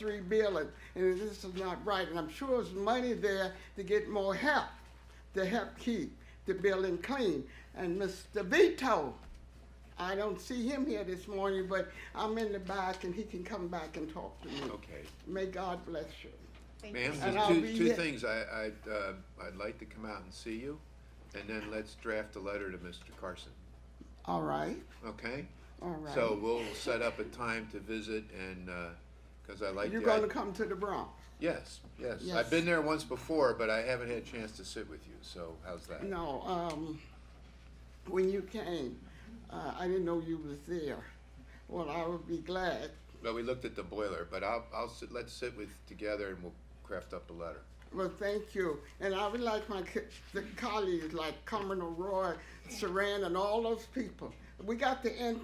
three buildings, and this is not right. And I'm sure there's money there to get more help, to help keep the building clean. And Mr. Vito, I don't see him here this morning, but I'm in the back, and he can come back and talk to me. Okay. May God bless you. Ma'am, And there's I'll be two here. things. I'd like to come out and see you, and then let's draft a letter to Mr. Carson, All right, okay? all right. So we'll set up a time to visit, and, because I like You're the... going to come to the Bronx? Yes, yes. Yes. I've been there once before, but I haven't had a chance to sit with you, so how's that? No, when you came, I didn't know you was there. Well, I would be glad. Well, we looked at the boiler, but let's sit together and we'll craft up a letter. Well, thank you. And I would like the colleagues like Commodore Roy, Saran, and all those people. We got to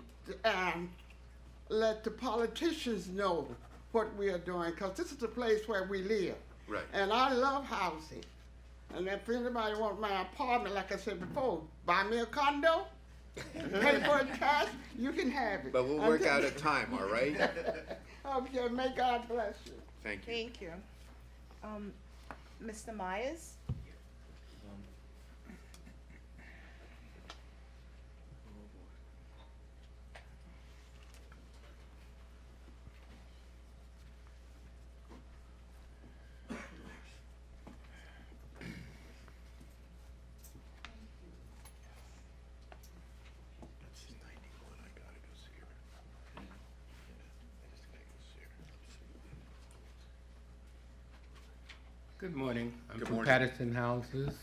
let the politicians know what we are doing, because this is the place where we live. Right. And I love housing. And if anybody wants my apartment, like I said before, buy me a condo, pay for it cash, you can have it. But we'll work out a time, all right? Okay, may God bless you. Thank you. Thank you. Mr. Myers? Good morning. I'm Good from morning. Patterson Houses,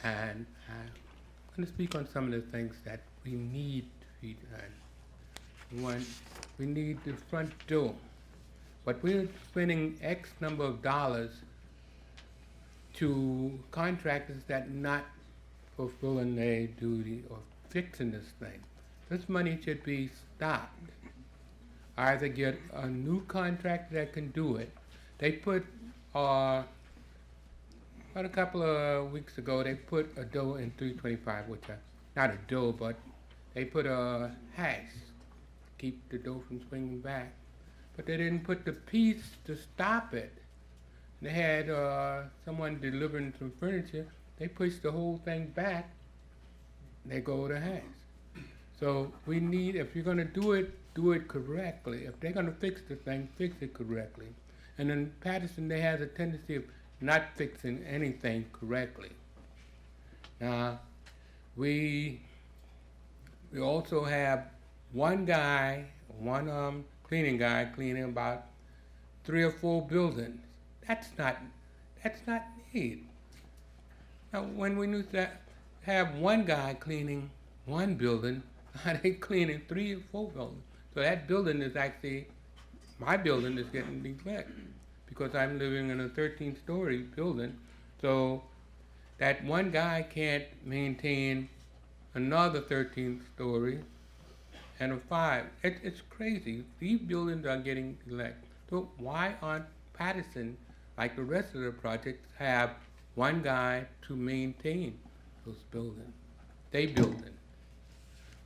and I'm going to speak on some of the things that we need to be done. One, we need the front door, but we're spending X number of dollars to contractors that not fulfilling their duty or fixing this thing. This money should be stopped. Either get a new contractor that can do it. They put about a couple of weeks ago, they put a door in 325, which not a door, but they put a hash, keep the door from swinging back. But they didn't put the piece to stop it. They had someone delivering some furniture. They pushed the whole thing back. They go to hash. So we need, if you're going to do it correctly. If they're going to fix the thing, fix it correctly. And in Patterson, they have a tendency of not fixing anything correctly. Now, we also have one guy, one cleaning guy cleaning about 3 or 4 buildings. That's not need. Now, when we need to have one guy cleaning one building, now they cleaning 3 or 4 buildings. So that building is actually, my building is getting neglected, because I'm living in a 13-story building, so that one guy can't maintain another 13-story and a 5. It's crazy. These buildings are getting neglected. So why aren't Patterson, like the rest of the projects, have one guy to maintain those buildings? They building.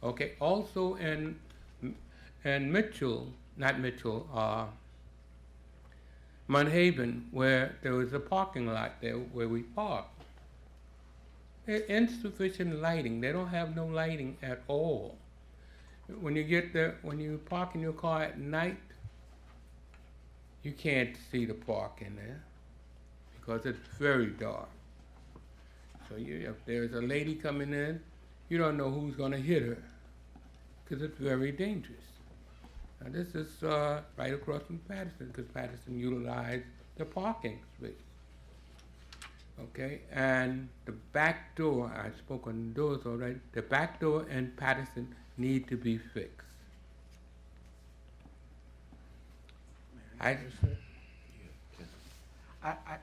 Okay. Also in Mitchell, not Mitchell, Mount Haven, where there was a parking lot there where we park. Insufficient lighting. They don't have no lighting at all. When you get there, when you park in your car at night, you can't see the park in there because it's very dark. So if there's a lady coming in, you don't know who's going to hit her because it's very dangerous. Now this is right across from Patterson, because Patterson utilized the parking space. Okay, and the back door, I spoke on the doors already, the back door in Patterson need to be fixed. I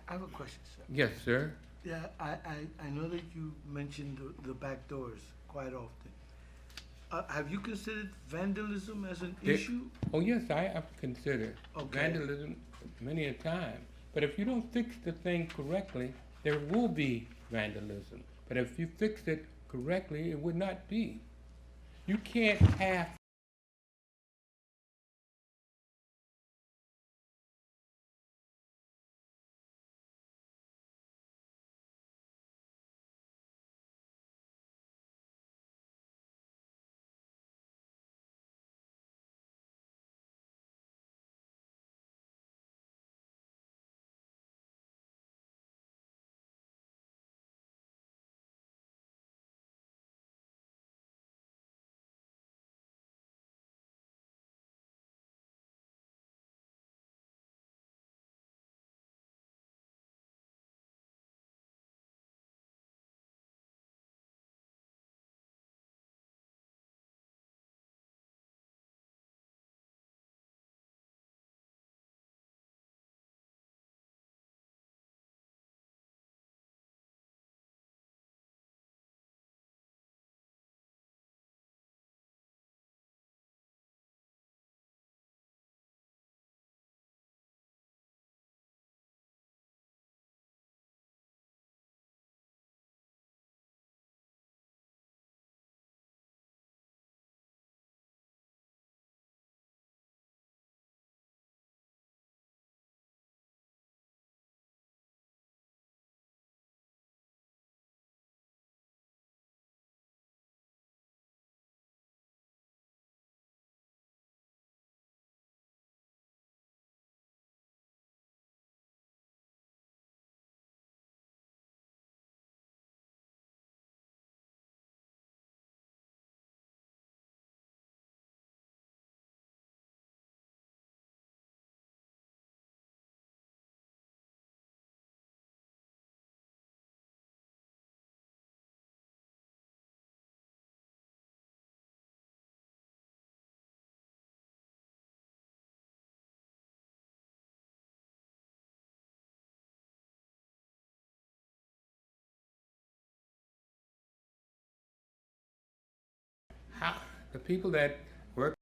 have a question, sir. Yes, sir. Yeah, I know that you mentioned the back doors quite often. Have you considered vandalism as an issue? Oh yes, I have considered Okay. vandalism many a time. But if you don't fix the thing correctly, there will be vandalism. But if you fix it correctly, it would not be. You can't have the people that work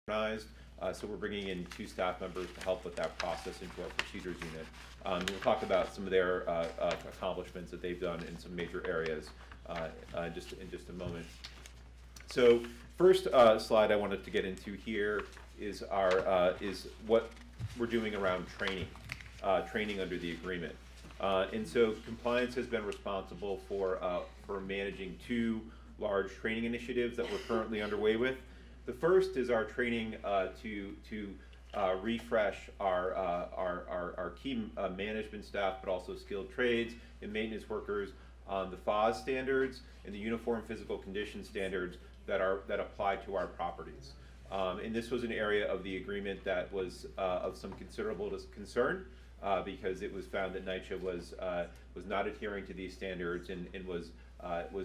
organized. So we're bringing in 2 staff members to help with that process into our procedures unit. We'll talk about some of their accomplishments that they've done in some major areas in just a moment. So first slide I wanted to get into here is is what we're doing around training under the agreement. And so compliance has been responsible for managing 2 large training initiatives that we're currently underway with. The first is our training to refresh our key management staff, but also skilled trades and maintenance workers on the FOS standards and the Uniform Physical Condition standards that apply to our properties. And this was an area of the agreement that was of some considerable concern because it was found that NYCHA was not adhering to these standards and was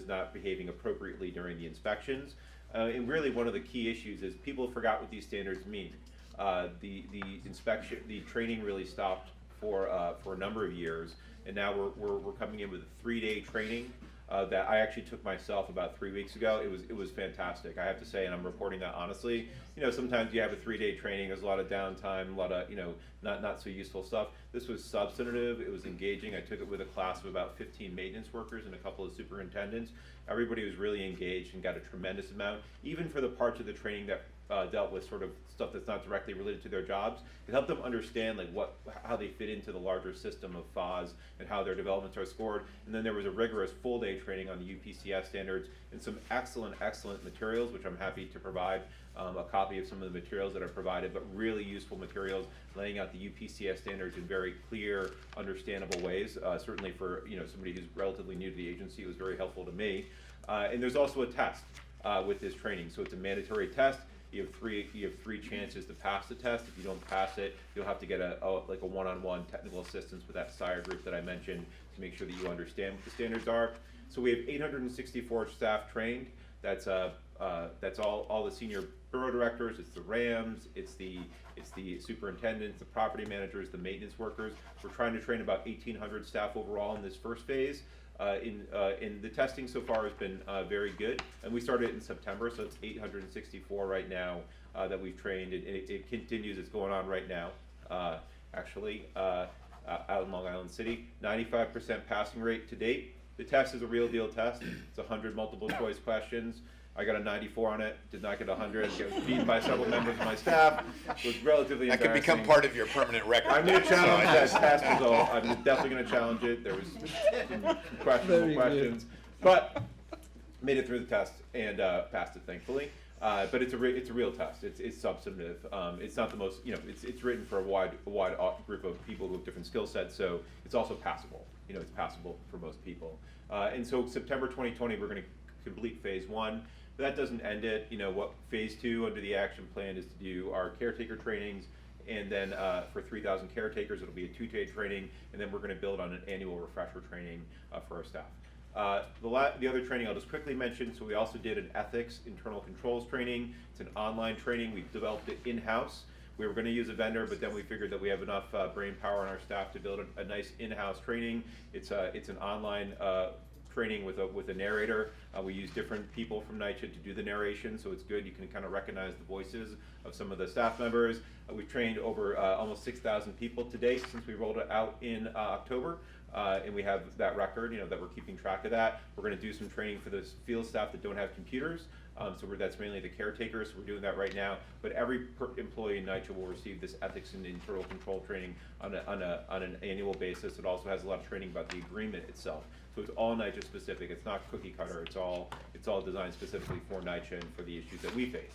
not behaving appropriately during the inspections. And really one of the key issues is people forgot what these standards mean. The training really stopped for a number of years, and now we're coming in with a 3-day training that I actually took myself about 3 weeks ago. It was fantastic, I have to say, and I'm reporting that honestly. You know, sometimes you have a 3-day training, there's a lot of downtime, a lot of, you know, not so useful stuff. This was substantive, it was engaging. I took it with a class of about 15 maintenance workers and a couple of superintendents. Everybody was really engaged and got a tremendous amount, even for the parts of the training that dealt with sort of stuff that's not directly related to their jobs. It helped them understand like how they fit into the larger system of FOS and how their developments are scored. And then there was a rigorous full-day training on the UPCS standards and some excellent materials, which I'm happy to provide a copy of some of the materials that are provided, but really useful materials laying out the UPCS standards in very clear, understandable ways. Certainly for somebody who's relatively new to the agency, it was very helpful to me. And there's also a test with this training, so it's a mandatory test. You have three chances to pass the test. If you don't pass it, you'll have to get a one-on-one technical assistance with that SIRE group that I mentioned to make sure that you understand what the standards are. So we have 864 staff trained. That's all the senior borough directors. It's the Rems. It's the superintendents, the property managers, the maintenance workers. We're trying to train about 1,800 staff overall in this first phase. In the testing so far has been very good, and we started in September, so it's 864 right now that we've trained. It continues. It's going on right now, actually, out in Long Island City. 95% passing rate to date. The test is a real deal test. It's 100 multiple choice questions. I got a 94 on it, did not get 100, got beaten by several members of my staff. It was relatively That embarrassing. could become part of your permanent record. I'm going to challenge that test result. I'm definitely going to challenge it. There was some questionable questions, but made it through the test and passed it, thankfully. But it's a real test. It's substantive. It's not the most, it's written for a wide group of people who have different skill sets, so it's also passable. It's passable for most people. And so September 2020, we're going to complete phase 1. But that doesn't end it. What phase 2 under the action plan is to do our caretaker trainings, and then for 3,000 caretakers, it'll be a 2-day training, and then we're going to build on an annual refresher training for our staff. The other training I'll just quickly mention, so we also did an ethics internal controls training. It's an online training. We've developed it in-house. We were going to use a vendor, but then we figured that we have enough brain power on our staff to build a nice in-house training. It's an online training with a narrator. We use different people from NYCHA to do the narration, so it's good. You can kind of recognize the voices of some of the staff members. We've trained over almost 6,000 people to date since we rolled it out in October, and we have that record, that we're keeping track of that. We're going to do some training for the field staff that don't have computers, so that's mainly the caretakers, so we're doing that right now. But every employee in NYCHA will receive this ethics and internal control training on an annual basis. It also has a lot of training about the agreement itself. So it's all NYCHA specific. It's not cookie cutter. It's all designed specifically for NYCHA and for the issues that we face.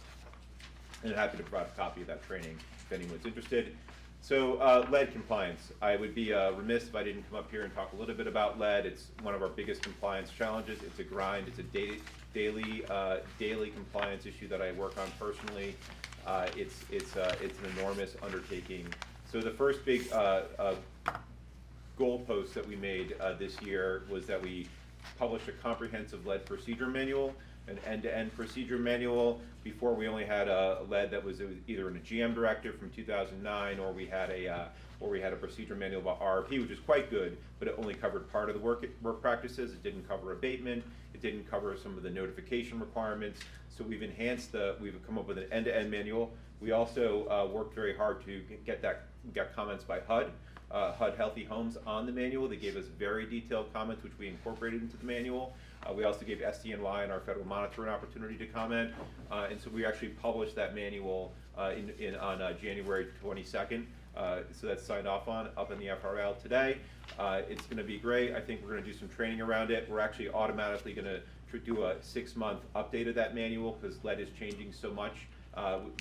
And I'm happy to provide a copy of that training if anyone's interested. So lead compliance. I would be remiss if I didn't come up here and talk a little bit about lead. It's one of our biggest compliance challenges. It's a grind. It's a daily compliance issue that I work on personally. It's an enormous undertaking. So the first big goalpost that we made this year was that we published a comprehensive lead procedure manual. an end-to-end procedure manual. Before, we only had a lead that was either in a GM directive from 2009, or we had a procedure manual about RRP, which is quite good, but it only covered part of the work practices. It didn't cover abatement. It didn't cover some of the notification requirements. So we've come up with an end-to-end manual. We also worked very hard to get comments by HUD. HUD Healthy Homes on the manual. They gave us very detailed comments, which we incorporated into the manual. We also gave SDNY and our federal monitor an opportunity to comment, and so we actually published that manual on January 22nd. So that's signed off on up in the FRL today. It's going to be great. I think we're going to do some training around it. We're actually automatically going to do a 6-month update of that manual because lead is changing so much.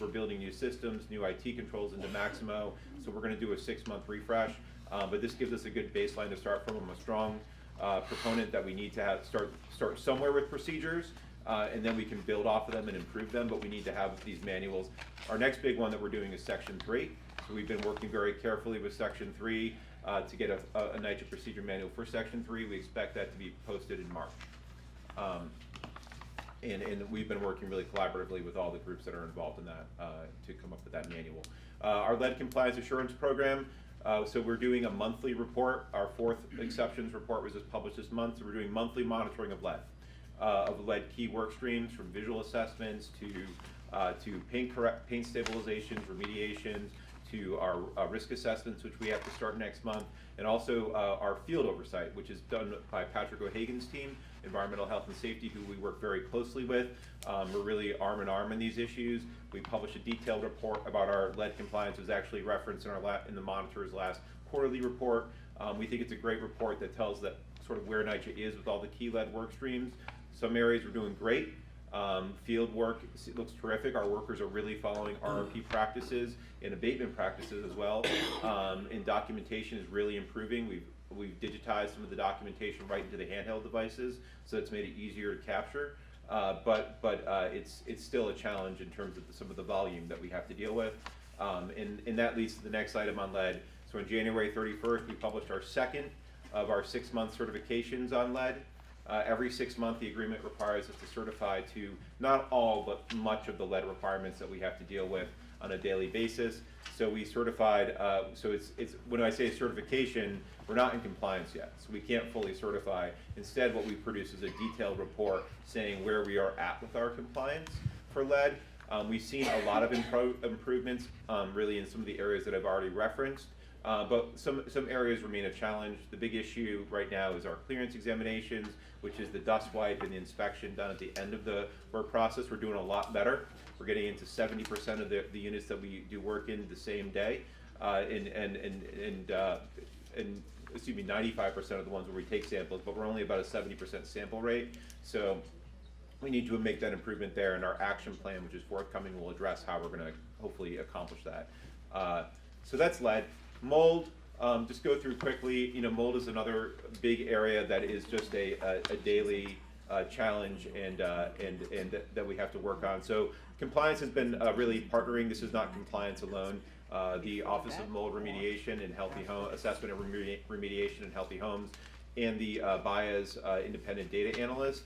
We're building new systems, new IT controls into Maximo, so we're going to do a 6-month refresh. But this gives us a good baseline to start from. I'm a strong proponent that we need to start somewhere with procedures, and then we can build off of them and improve them, but we need to have these manuals. Our next big one that we're doing is Section 3. So we've been working very carefully with Section 3 to get a NYCHA procedure manual for Section 3. We expect that to be posted in March. And we've been working really collaboratively with all the groups that are involved in that to come up with that manual. Our lead compliance assurance program, so we're doing a monthly report. Our 4th exceptions report was just published this month, so we're doing monthly monitoring of lead key work streams, from visual assessments to paint stabilizations, remediations, to our risk assessments, which we have to start next month, and also our field oversight, which is done by Patrick O'Hagan's team, Environmental Health and Safety, who we work very closely with. We're really arm in arm in these issues. We published a detailed report about our lead compliance. It was actually referenced in the monitor's last quarterly report. We think it's a great report that tells that sort of where NYCHA is with all the key lead work streams. Some areas we're doing great. Field work looks terrific. Our workers are really following RRP practices and abatement practices as well. And documentation is really improving. We've digitized some of the documentation right into the handheld devices, so it's made it easier to capture. But it's still a challenge in terms of some of the volume that we have to deal with. And that leads to the next item on lead. So on January 31st, we published our second of our 6-month certifications on lead. Every 6 months, the agreement requires us to certify to not all, but much of the lead requirements that we have to deal with on a daily basis. So we certified, so it's when I say certification, we're not in compliance yet, so we can't fully certify. Instead, what we produce is a detailed report saying where we are at with our compliance for lead. We've seen a lot of improvements really in some of the areas that I've already referenced. But some areas remain a challenge. The big issue right now is our clearance examinations, which is the dust wipe and the inspection done at the end of the work process. We're doing a lot better. We're getting into 70% of the units that we do work in the same day, and 95% of the ones where we take samples, but we're only about a 70% sample rate. So we need to make that improvement there, and our action plan, which is forthcoming, will address how we're going to hopefully accomplish that. So that's lead. Mold, just go through quickly. Mold is another big area that is just a daily challenge and that we have to work on. So compliance has been really partnering. This is not compliance alone. The Office of Mold Remediation and Healthy Home Assessment and Remediation in Healthy Homes and the BIA's independent data analyst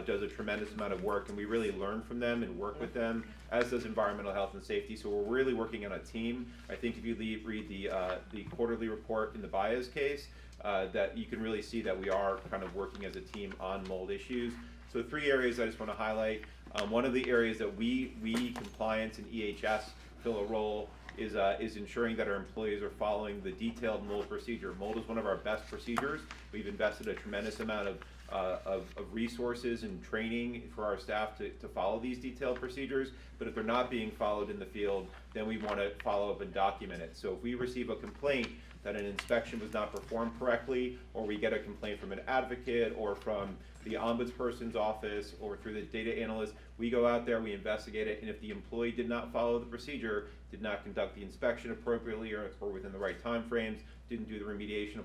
does a tremendous amount of work, and we really learn from them and work with them, as does Environmental Health and Safety. So we're really working on a team. I think if you read the quarterly report in the BIA's case, that you can really see that we are kind of working as a team on mold issues. So 3 areas I just want to highlight. One of the areas that we compliance and EHS fill a role is ensuring that our employees are following the detailed mold procedure. Mold is one of our best procedures. We've invested a tremendous amount of resources and training for our staff to follow these detailed procedures, but if they're not being followed in the field, then we want to follow up and document it. So if we receive a complaint that an inspection was not performed correctly, or we get a complaint from an advocate or from the ombudsperson's office or through the data analyst, we go out there, we investigate it, and if the employee did not follow the procedure, did not conduct the inspection appropriately or within the right time frames, didn't do the remediation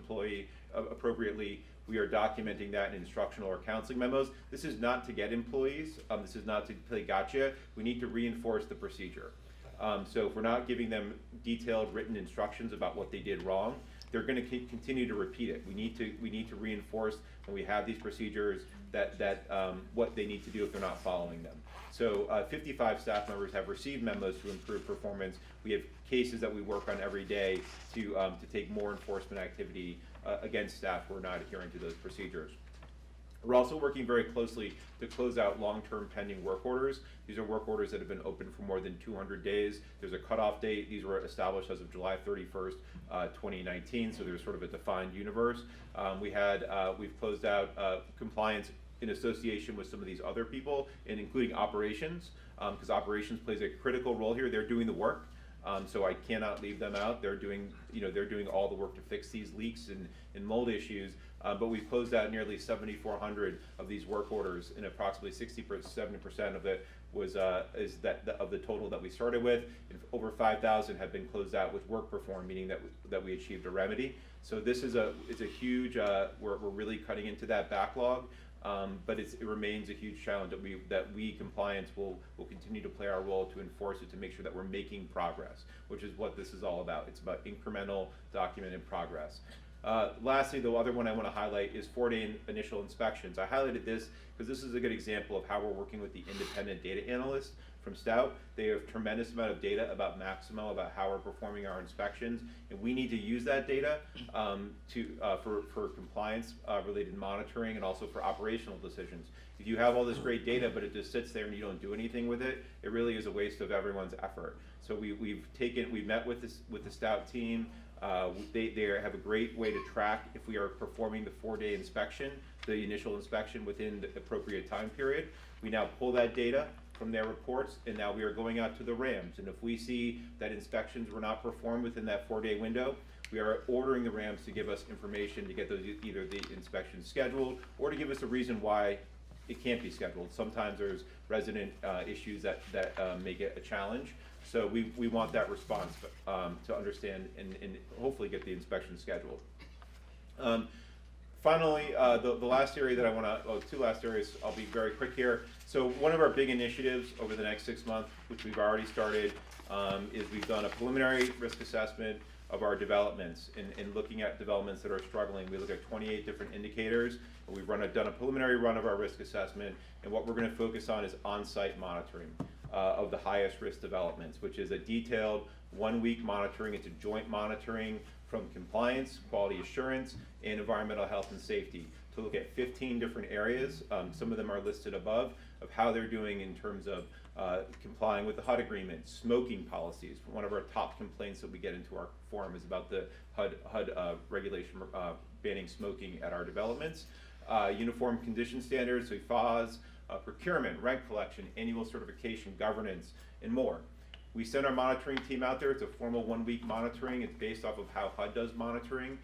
appropriately, we are documenting that in instructional or counseling memos. This is not to get employees. This is not to play gotcha. We need to reinforce the procedure. So if we're not giving them detailed written instructions about what they did wrong, they're going to continue to repeat it. We need to reinforce when we have these procedures that what they need to do if they're not following them. So 55 staff members have received memos to improve performance. We have cases that we work on every day to take more enforcement activity against staff who are not adhering to those procedures. We're also working very closely to close out long-term pending work orders. These are work orders that have been open for more than 200 days. There's a cutoff date. These were established as of July 31st, 2019, so there's sort of a defined universe. We've closed out compliance in association with some of these other people, and including operations, because operations plays a critical role here. They're doing the work. So I cannot leave them out. They're doing all the work to fix these leaks and mold issues. But we've closed out nearly 7,400 of these work orders, and approximately 70% of it was of the total that we started with. And over 5,000 have been closed out with work performed, meaning that we achieved a remedy. So this is a huge. We're really cutting into that backlog. But it remains a huge challenge that we compliance will continue to play our role to enforce it, to make sure that we're making progress, which is what this is all about. It's about incremental documented progress. Lastly, the other one I want to highlight is 4-day initial inspections. I highlighted this because this is a good example of how we're working with the independent data analysts from Stout. They have a tremendous amount of data about Maximo, about how we're performing our inspections, and we need to use that data for compliance related monitoring and also for operational decisions. If you have all this great data but it just sits there and you don't do anything with it, it really is a waste of everyone's effort. So we've met with the Stout team. They have a great way to track if we are performing the 4-day inspection, the initial inspection within the appropriate time period. We now pull that data from their reports, and now we are going out to the Rems. And if we see that inspections were not performed within that 4-day window, we are ordering the Rems to give us information to get those either the inspections scheduled or to give us a reason why it can't be scheduled. Sometimes there's resident issues that make it a challenge. So we want that response to understand and hopefully get the inspection scheduled. Finally, the last area that I want to, two last areas, I'll be very quick here. So one of our big initiatives over the next 6 months, which we've already started, is we've done a preliminary risk assessment of our developments and looking at developments that are struggling. We look at 28 different indicators. And we've done a preliminary run of our risk assessment, and what we're going to focus on is on-site monitoring of the highest risk developments, which is a detailed 1-week monitoring. It's a joint monitoring from compliance, quality assurance, and environmental health and safety to look at 15 different areas. Some of them are listed above of how they're doing in terms of complying with the HUD agreement, smoking policies. One of our top complaints that we get into our forum is about the HUD regulation banning smoking at our developments. Uniform condition standards, so FAS, procurement, rent collection, annual certification, governance, and more. We send our monitoring team out there. It's a formal 1-week monitoring. It's based off of how HUD does monitoring.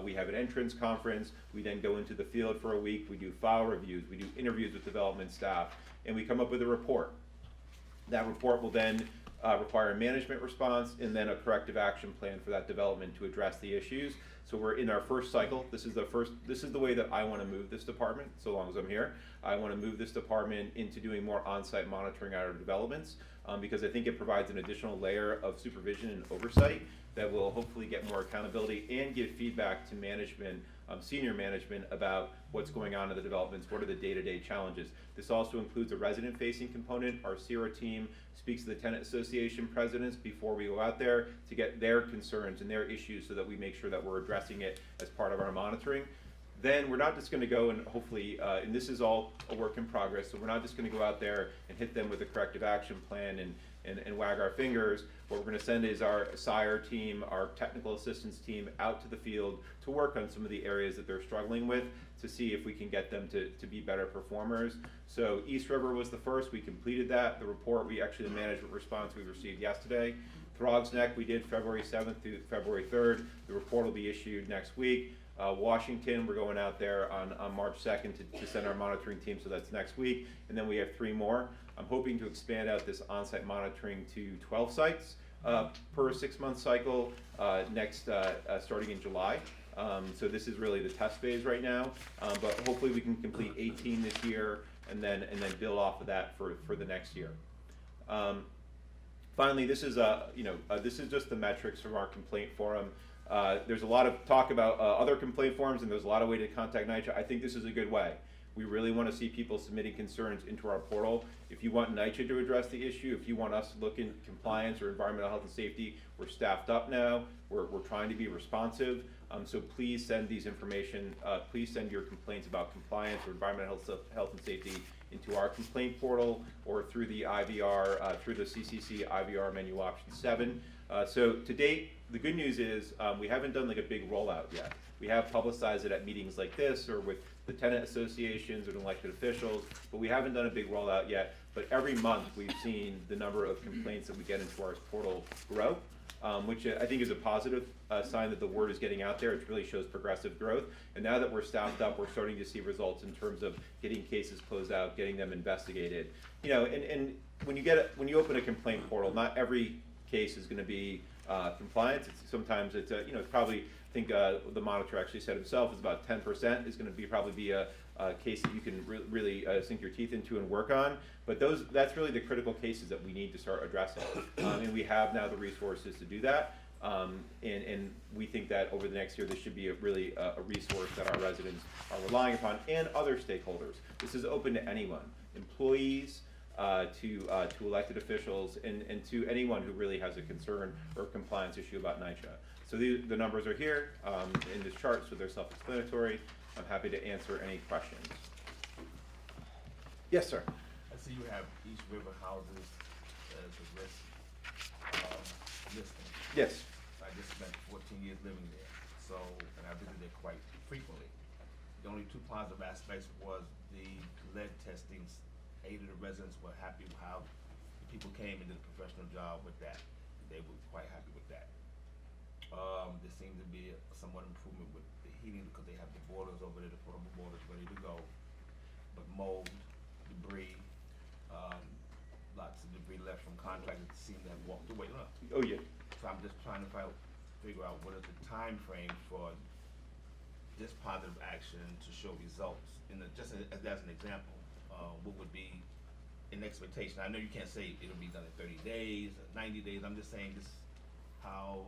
We have an entrance conference. We then go into the field for a week. We do file reviews. We do interviews with development staff, and we come up with a report. That report will then require a management response and then a corrective action plan for that development to address the issues. So we're in our first cycle. This is the way that I want to move this department, so long as I'm here. I want to move this department into doing more on-site monitoring at our developments because I think it provides an additional layer of supervision and oversight that will hopefully get more accountability and give feedback to management, senior management, about what's going on in the developments, what are the day-to-day challenges. This also includes a resident-facing component. Our CERA team speaks to the tenant association presidents before we go out there to get their concerns and their issues so that we make sure that we're addressing it as part of our monitoring. Then we're not just going to go and hopefully, and this is all a work in progress, so we're not just going to go out there and hit them with a corrective action plan and wag our fingers. What we're going to send is our SIRE team, our technical assistance team, out to the field to work on some of the areas that they're struggling with to see if we can get them to be better performers. So East River was the first. We completed that. The report, the management response we received yesterday. Throgs Neck we did February 7th through February 3rd. The report will be issued next week. Washington, we're going out there on March 2nd to send our monitoring team, so that's next week. And then we have 3 more. I'm hoping to expand out this on-site monitoring to 12 sites per 6-month cycle starting in July. So this is really the test phase right now, but hopefully we can complete 18 this year and then build off of that for the next year. Finally, this is just the metrics from our complaint forum. There's a lot of talk about other complaint forms, and there's a lot of way to contact NYCHA. I think this is a good way. We really want to see people submitting concerns into our portal. If you want NYCHA to address the issue, if you want us to look in compliance or environmental health and safety, we're staffed up now. We're trying to be responsive. So please send these information, please send your complaints about compliance or environmental health and safety into our complaint portal or through the IVR, through the CCC IVR menu option 7. So to date, the good news is we haven't done like a big rollout yet. We have publicized it at meetings like this or with the tenant associations or elected officials, but we haven't done a big rollout yet. But every month we've seen the number of complaints that we get into our portal grow, which I think is a positive sign that the word is getting out there. It really shows progressive growth. And now that we're staffed up, we're starting to see results in terms of getting cases closed out, getting them investigated. You know, and when you open a complaint portal, not every case is going to be compliance. Sometimes it's you know, it's probably, I think the monitor actually said himself, is about 10% is going to probably be a case that you can really sink your teeth into and work on. But that's really the critical cases that we need to start addressing. And we have now the resources to do that. And we think that over the next year, this should be a resource that our residents are relying upon and other stakeholders. This is open to anyone, employees, to elected officials, and to anyone who really has a concern or compliance issue about NYCHA. So the numbers are here in this chart, so they're self-explanatory. I'm happy to answer any questions. Yes, sir. I see you have East River houses as a risk listing. Yes. I just spent 14 years living there, so, and I visited there quite frequently. The only two positive aspects was the lead testings. 8 of the residents were happy with how the people came and did a professional job with that. They were quite happy with that. There seemed to be somewhat improvement with the heating because they have the boilers over there, the portable boilers ready to go. But mold, debris, lots of debris left from contractors that seem to have walked away. Oh, yeah. So I'm just trying to figure out what is the time frame for this positive action to show results. Just as an example, what would be an expectation? I know you can't say it'll be done in 30 days or 90 days. I'm just saying this, how,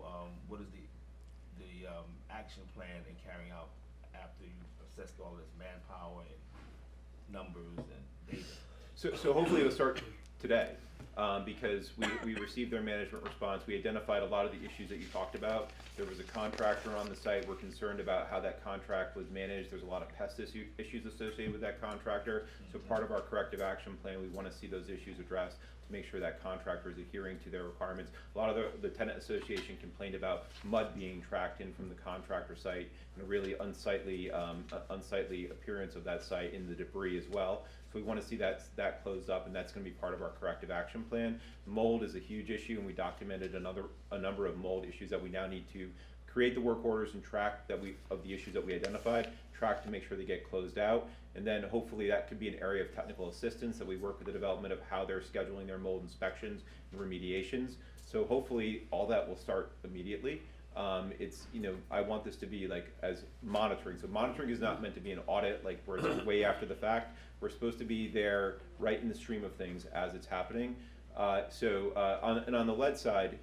what is the action plan in carrying out after you assess all this manpower and numbers and data? So hopefully it'll start today, because we received their management response. We identified a lot of the issues that you talked about. There was a contractor on the site. We're concerned about how that contract was managed. There's a lot of pest issues associated with that contractor. So part of our corrective action plan, we want to see those issues addressed to make sure that contractor is adhering to their requirements. A lot of the tenant association complained about mud being tracked in from the contractor site and a really unsightly appearance of that site in the debris as well. So we want to see that closed up, and that's going to be part of our corrective action plan. Mold is a huge issue, and we documented a number of mold issues that we now need to create the work orders and track of the issues that we identified, track to make sure they get closed out. And then hopefully that could be an area of technical assistance that we work with the development of how they're scheduling their mold inspections and remediations. So hopefully all that will start immediately. It's, you know, I want this to be like as monitoring. So monitoring is not meant to be an audit, like where it's way after the fact. We're supposed to be there right in the stream of things as it's happening. On the lead side,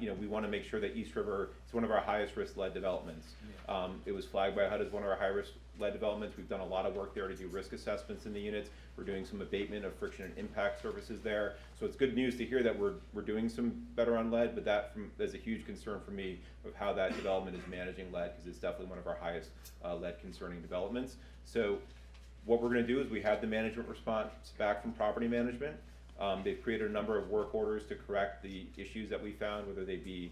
you know, we want to make sure that East River is one of our highest risk lead developments. Yeah. It was flagged by HUD as one of our high risk lead developments. We've done a lot of work there to do risk assessments in the units. We're doing some abatement of friction and impact services there. So it's good news to hear that we're doing some better on lead, but there's a huge concern for me of how that development is managing lead, because it's definitely one of our highest lead concerning developments. So what we're going to do is we have the management response back from property management. They've created a number of work orders to correct the issues that we found, whether they be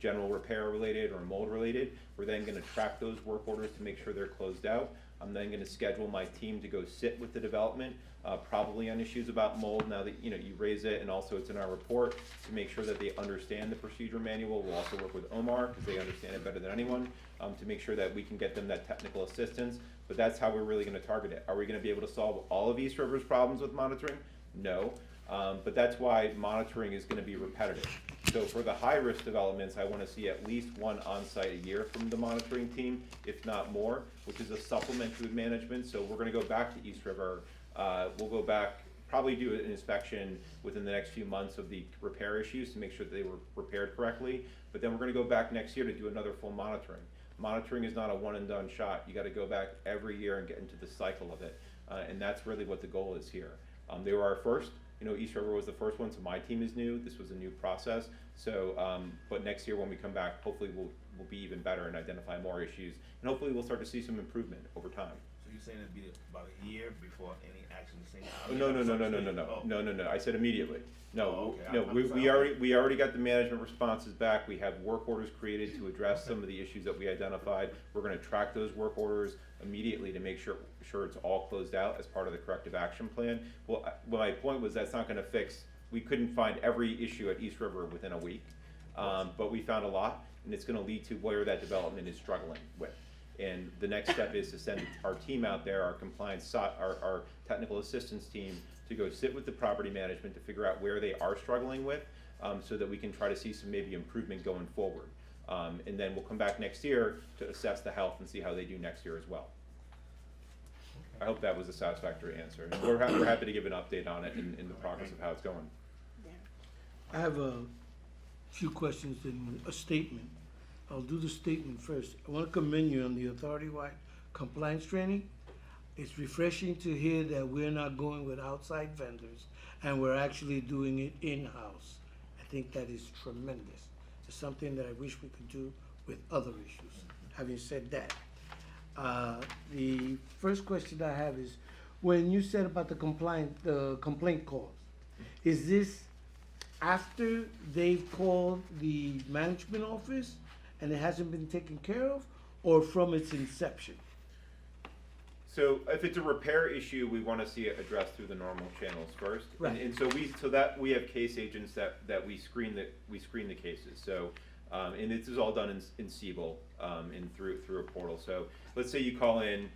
general repair related or mold related. We're then going to track those work orders to make sure they're closed out. I'm then going to schedule my team to go sit with the development, probably on issues about mold, now that you raise it, and also it's in our report, to make sure that they understand the procedure manual. We'll also work with Omar, because they understand it better than anyone, to make sure that we can get them that technical assistance. But that's how we're really going to target it. Are we going to be able to solve all of East River's problems with monitoring? No, but that's why monitoring is going to be repetitive. So for the high-risk developments, I want to see at least one on-site a year from the monitoring team, if not more, which is a supplement to management. So we're going to go back to East River. We'll go back probably do an inspection within the next few months of the repair issues to make sure that they were repaired correctly. But then we're gonna go back next year to do another full monitoring. Monitoring is not a one and done shot. You gotta go back every year and get into the cycle of it. And that's really what the goal is here. They were our first, East River was the first one, so my team is new. This was a new process. So, but next year when we come back, hopefully we'll be even better and identify more issues. And hopefully we'll start to see some improvement over time. So you're saying it'd be about a year before any action is taken? Oh, no, I said immediately. No, Oh, okay. no, I'm we sorry. already got the management responses back. We have work orders created to address some of the issues that we identified. We're gonna track those work orders immediately to make sure it's all closed out as part of the corrective action plan. Well, my point was that's not gonna fix, we couldn't find every issue at East River within a week. But we found a lot, and it's gonna lead to where that development is struggling with. And the next step is to send our team out there, our compliance, our technical assistance team, to go sit with the property management to figure out where they are struggling with, so that we can try to see some maybe improvement going forward. And then we'll come back next year to assess the health and see how they do next year as well. I hope that was a satisfactory answer. And we're happy to give an update on it in the progress of how it's going. I have a few questions and a statement. I'll do the statement first. I want to commend you on the authority-wide compliance training. It's refreshing to hear that we're not going with outside vendors and we're actually doing it in-house. I think that is tremendous. It's something that I wish we could do with other issues. Having said that, the first question I have is, when you said about the complaint calls, is this after they've called the management office and it hasn't been taken care of, or from its inception? So if it's a repair issue, we want to see it addressed through the normal channels first. Right. And so we have case agents that we screen the cases. So and this is all done in Siebel and through a portal. So let's say you call in.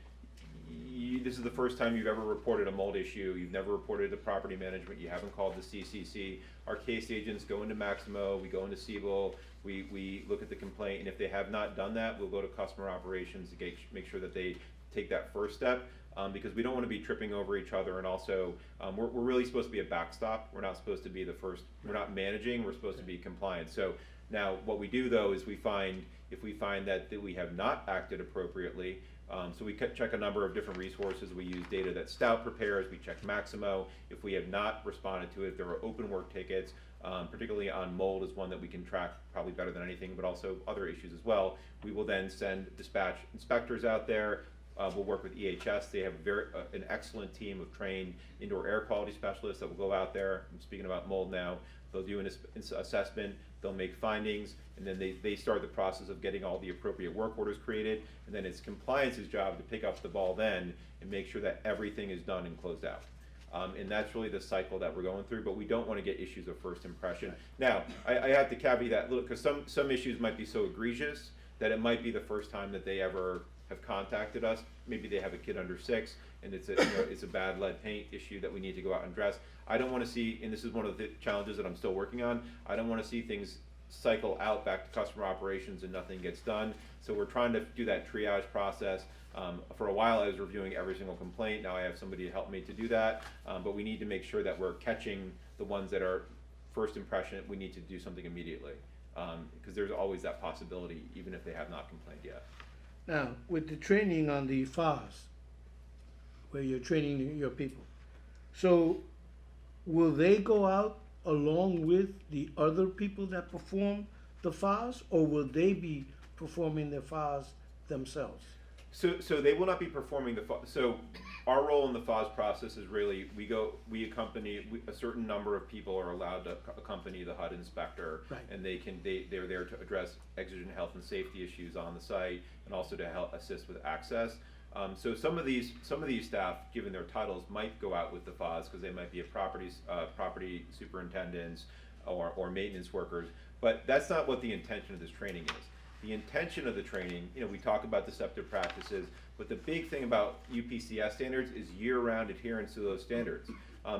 This is the first time you've ever reported a mold issue. You've never reported to property management. You haven't called the CCC. Our case agents go into Maximo. We go into Siebel. We look at the complaint, and if they have not done that, we'll go to customer operations to make sure that they take that first step, because we don't want to be tripping over each other. And also, we're really supposed to be a backstop. We're not supposed to be the first. We're not managing. We're supposed to be compliant. So now, what we do though is if we find that we have not acted appropriately. So we check a number of different resources. We use data that Stout prepares. We check Maximo. If we have not responded to it, there are open work tickets, particularly on mold is one that we can track probably better than anything, but also other issues as well. We will then dispatch inspectors out there. We'll work with EHS. They have an excellent team of trained indoor air quality specialists that will go out there. I'm speaking about mold now. They'll do an assessment, they'll make findings, and then they start the process of getting all the appropriate work orders created, and then it's compliance's job to pick up the ball then and make sure that everything is done and closed out. And that's really the cycle that we're going through, but we don't want to get issues of first impression. Now, I have to caveat that, look, because some issues might be so egregious that it might be the first time that they ever have contacted us. Maybe they have a kid under 6 and it's a bad lead paint issue that we need to go out and address. I don't want to see, and this is one of the challenges that I'm still working on, I don't want to see things cycle out back to customer operations and nothing gets done. So we're trying to do that triage process. For a while I was reviewing every single complaint. Now I have somebody to help me to do that. But we need to make sure that we're catching the ones that are first impression. We need to do something immediately, because there's always that possibility even if they have not complained yet. Now, with the training on the FARs, where you're training your people, so will they go out along with the other people that perform the FARs, or will they be performing the FARs themselves? So they will not be performing the FAS. So our role in the FAS process is really a certain number of people are allowed to accompany the HUD inspector, right. And they're there to address exigent health and safety issues on the site, and also to help assist with access. So some of these staff, given their titles, might go out with the FAS because they might be property superintendents or maintenance workers, but that's not what the intention of this training is. The intention of the training, we talk about deceptive practices, but the big thing about UPCS standards is year-round adherence to those standards,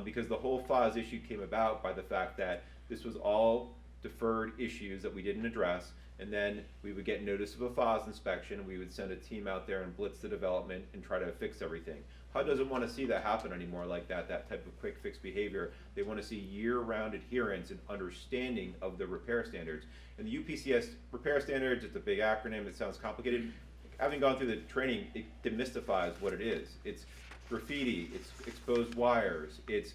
because the whole FAS issue came about by the fact that this was all deferred issues that we didn't address, and then we would get notice of a FAS inspection, and we would send a team out there and blitz the development and try to fix everything. HUD doesn't want to see that happen anymore, like that type of quick fix behavior. They want to see year-round adherence and understanding of the repair standards. And the UPCS repair standards, it's a big acronym, it sounds complicated. Having gone through the training, it demystifies what it is. It's graffiti, it's exposed wires, it's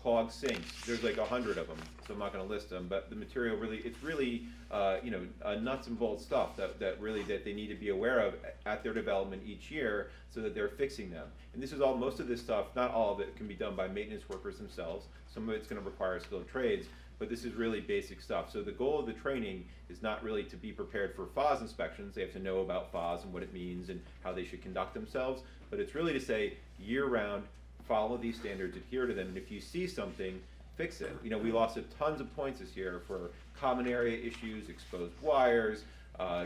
clogged sinks. There's like 100 of them, so I'm not going to list them. But the material really, it's really, nuts and bolts stuff that they need to be aware of at their development each year, so that they're fixing them. And this is all, most of this stuff, not all of it can be done by maintenance workers themselves. Some of it's going to require skilled trades, but this is really basic stuff. So the goal of the training is not really to be prepared for FOS inspections. They have to know about FOS and what it means and how they should conduct themselves. But it's really to say, year-round, follow these standards, adhere to them, and if you see something, fix it. We lost tons of points this year for common area issues, exposed wires,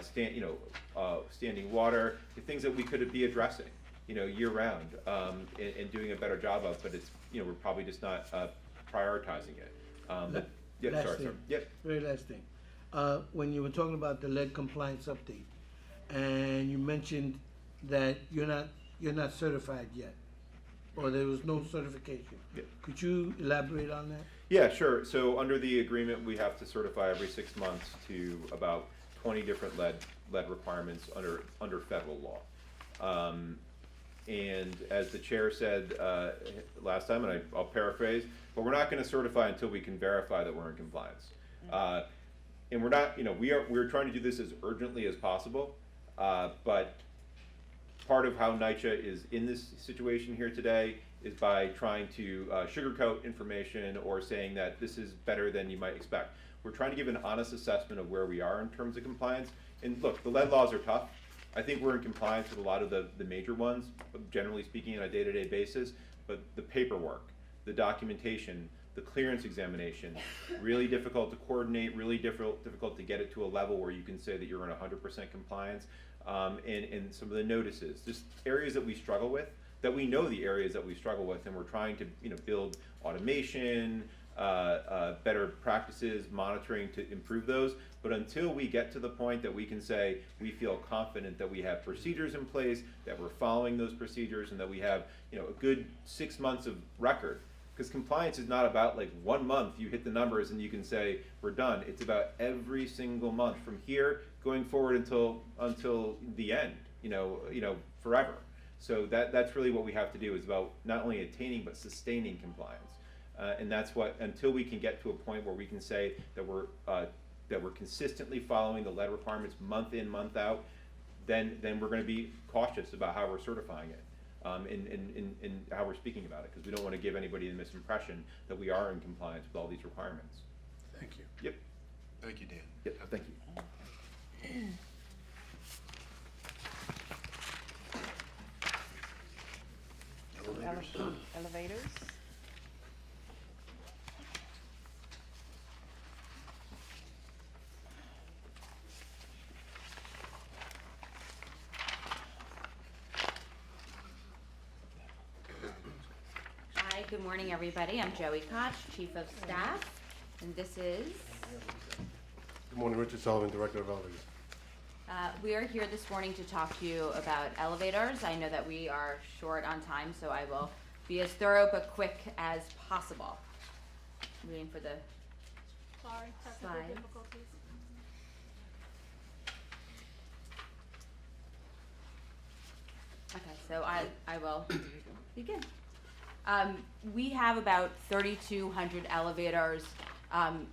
standing water, the things that we could be addressing, year-round, and doing a better job of. But it's, we're probably just not prioritizing it. Last thing. Yep. Very last thing. When you were talking about the lead compliance update, and you mentioned that you're not certified yet, or there was no certification. Yep. Could you elaborate on that? Yeah, sure. So under the agreement, we have to certify every 6 months to about 20 different lead requirements under federal law. And as the chair said last time, and I'll paraphrase, but we're not going to certify until we can verify that we're in compliance. And we're not, we're trying to do this as urgently as possible, but part of how NYCHA is in this situation here today is by trying to sugarcoat information or saying that this is better than you might expect. We're trying to give an honest assessment of where we are in terms of compliance. And look, the lead laws are tough. I think we're in compliance with a lot of the major ones, generally speaking, on a day-to-day basis. But the paperwork, the documentation, the clearance examination, really difficult to coordinate, really difficult to get it to a level where you can say that you're in 100% compliance. And some of the notices, just areas that we struggle with, that we know the areas that we struggle with, and we're trying to build automation, better practices, monitoring to improve those. But until we get to the point that we can say we feel confident that we have procedures in place, that we're following those procedures, and that we have a good 6 months of record. Because compliance is not about like 1 month you hit the numbers and you can say we're done. It's about every single month from here going forward until the end, forever. So that's really what we have to do, is about not only attaining but sustaining compliance. And that's what, until we can get to a point where we can say that we're consistently following the lead requirements month in, month out, then we're going to be cautious about how we're certifying it. And how we're speaking about it, because we don't want to give anybody the misimpression that we are in compliance with all these requirements. Thank you. Yep. Thank you, Dan. Yep. Thank you. Elevators. Hi, good morning, everybody. I'm Joey Koch, Chief of Staff, and this is... Good morning, Richard Sullivan, Director of Elevators. we are here this morning to talk to you about elevators. I know that we are short on time, so I will be as thorough but quick as possible. I'm waiting for the Sorry, technical Slides. difficulties. Okay, so I will begin. We have about 3,200 elevators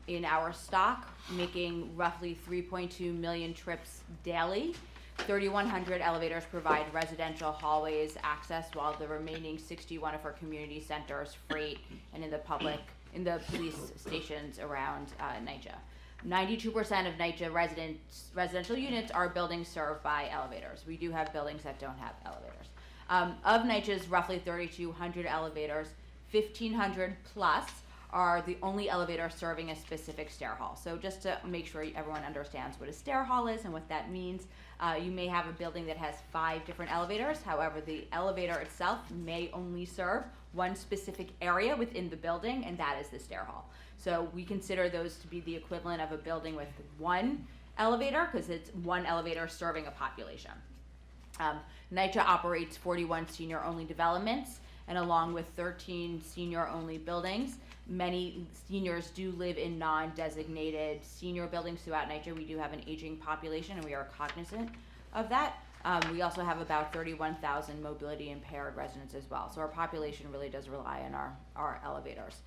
in our stock, making roughly 3.2 million trips daily. 3,100 elevators provide residential hallways access, while the remaining 61 are for community centers, freight, and in the police stations around NYCHA. 92% of NYCHA residential units are buildings served by elevators. We do have buildings that don't have elevators. Of NYCHA's roughly 3,200 elevators, 1,500 plus are the only elevator serving a specific stair hall. So just to make sure everyone understands what a stair hall is and what that means, you may have a building that has 5 different elevators. However, the elevator itself may only serve one specific area within the building, and that is the stair hall. So we consider those to be the equivalent of a building with one elevator, because it's one elevator serving a population. NYCHA operates 41 senior-only developments, and along with 13 senior-only buildings, many seniors do live in non-designated senior buildings throughout NYCHA. We do have an aging population, and we are cognizant of that. We also have about 31,000 mobility impaired residents as well. So our population really does rely on our elevators.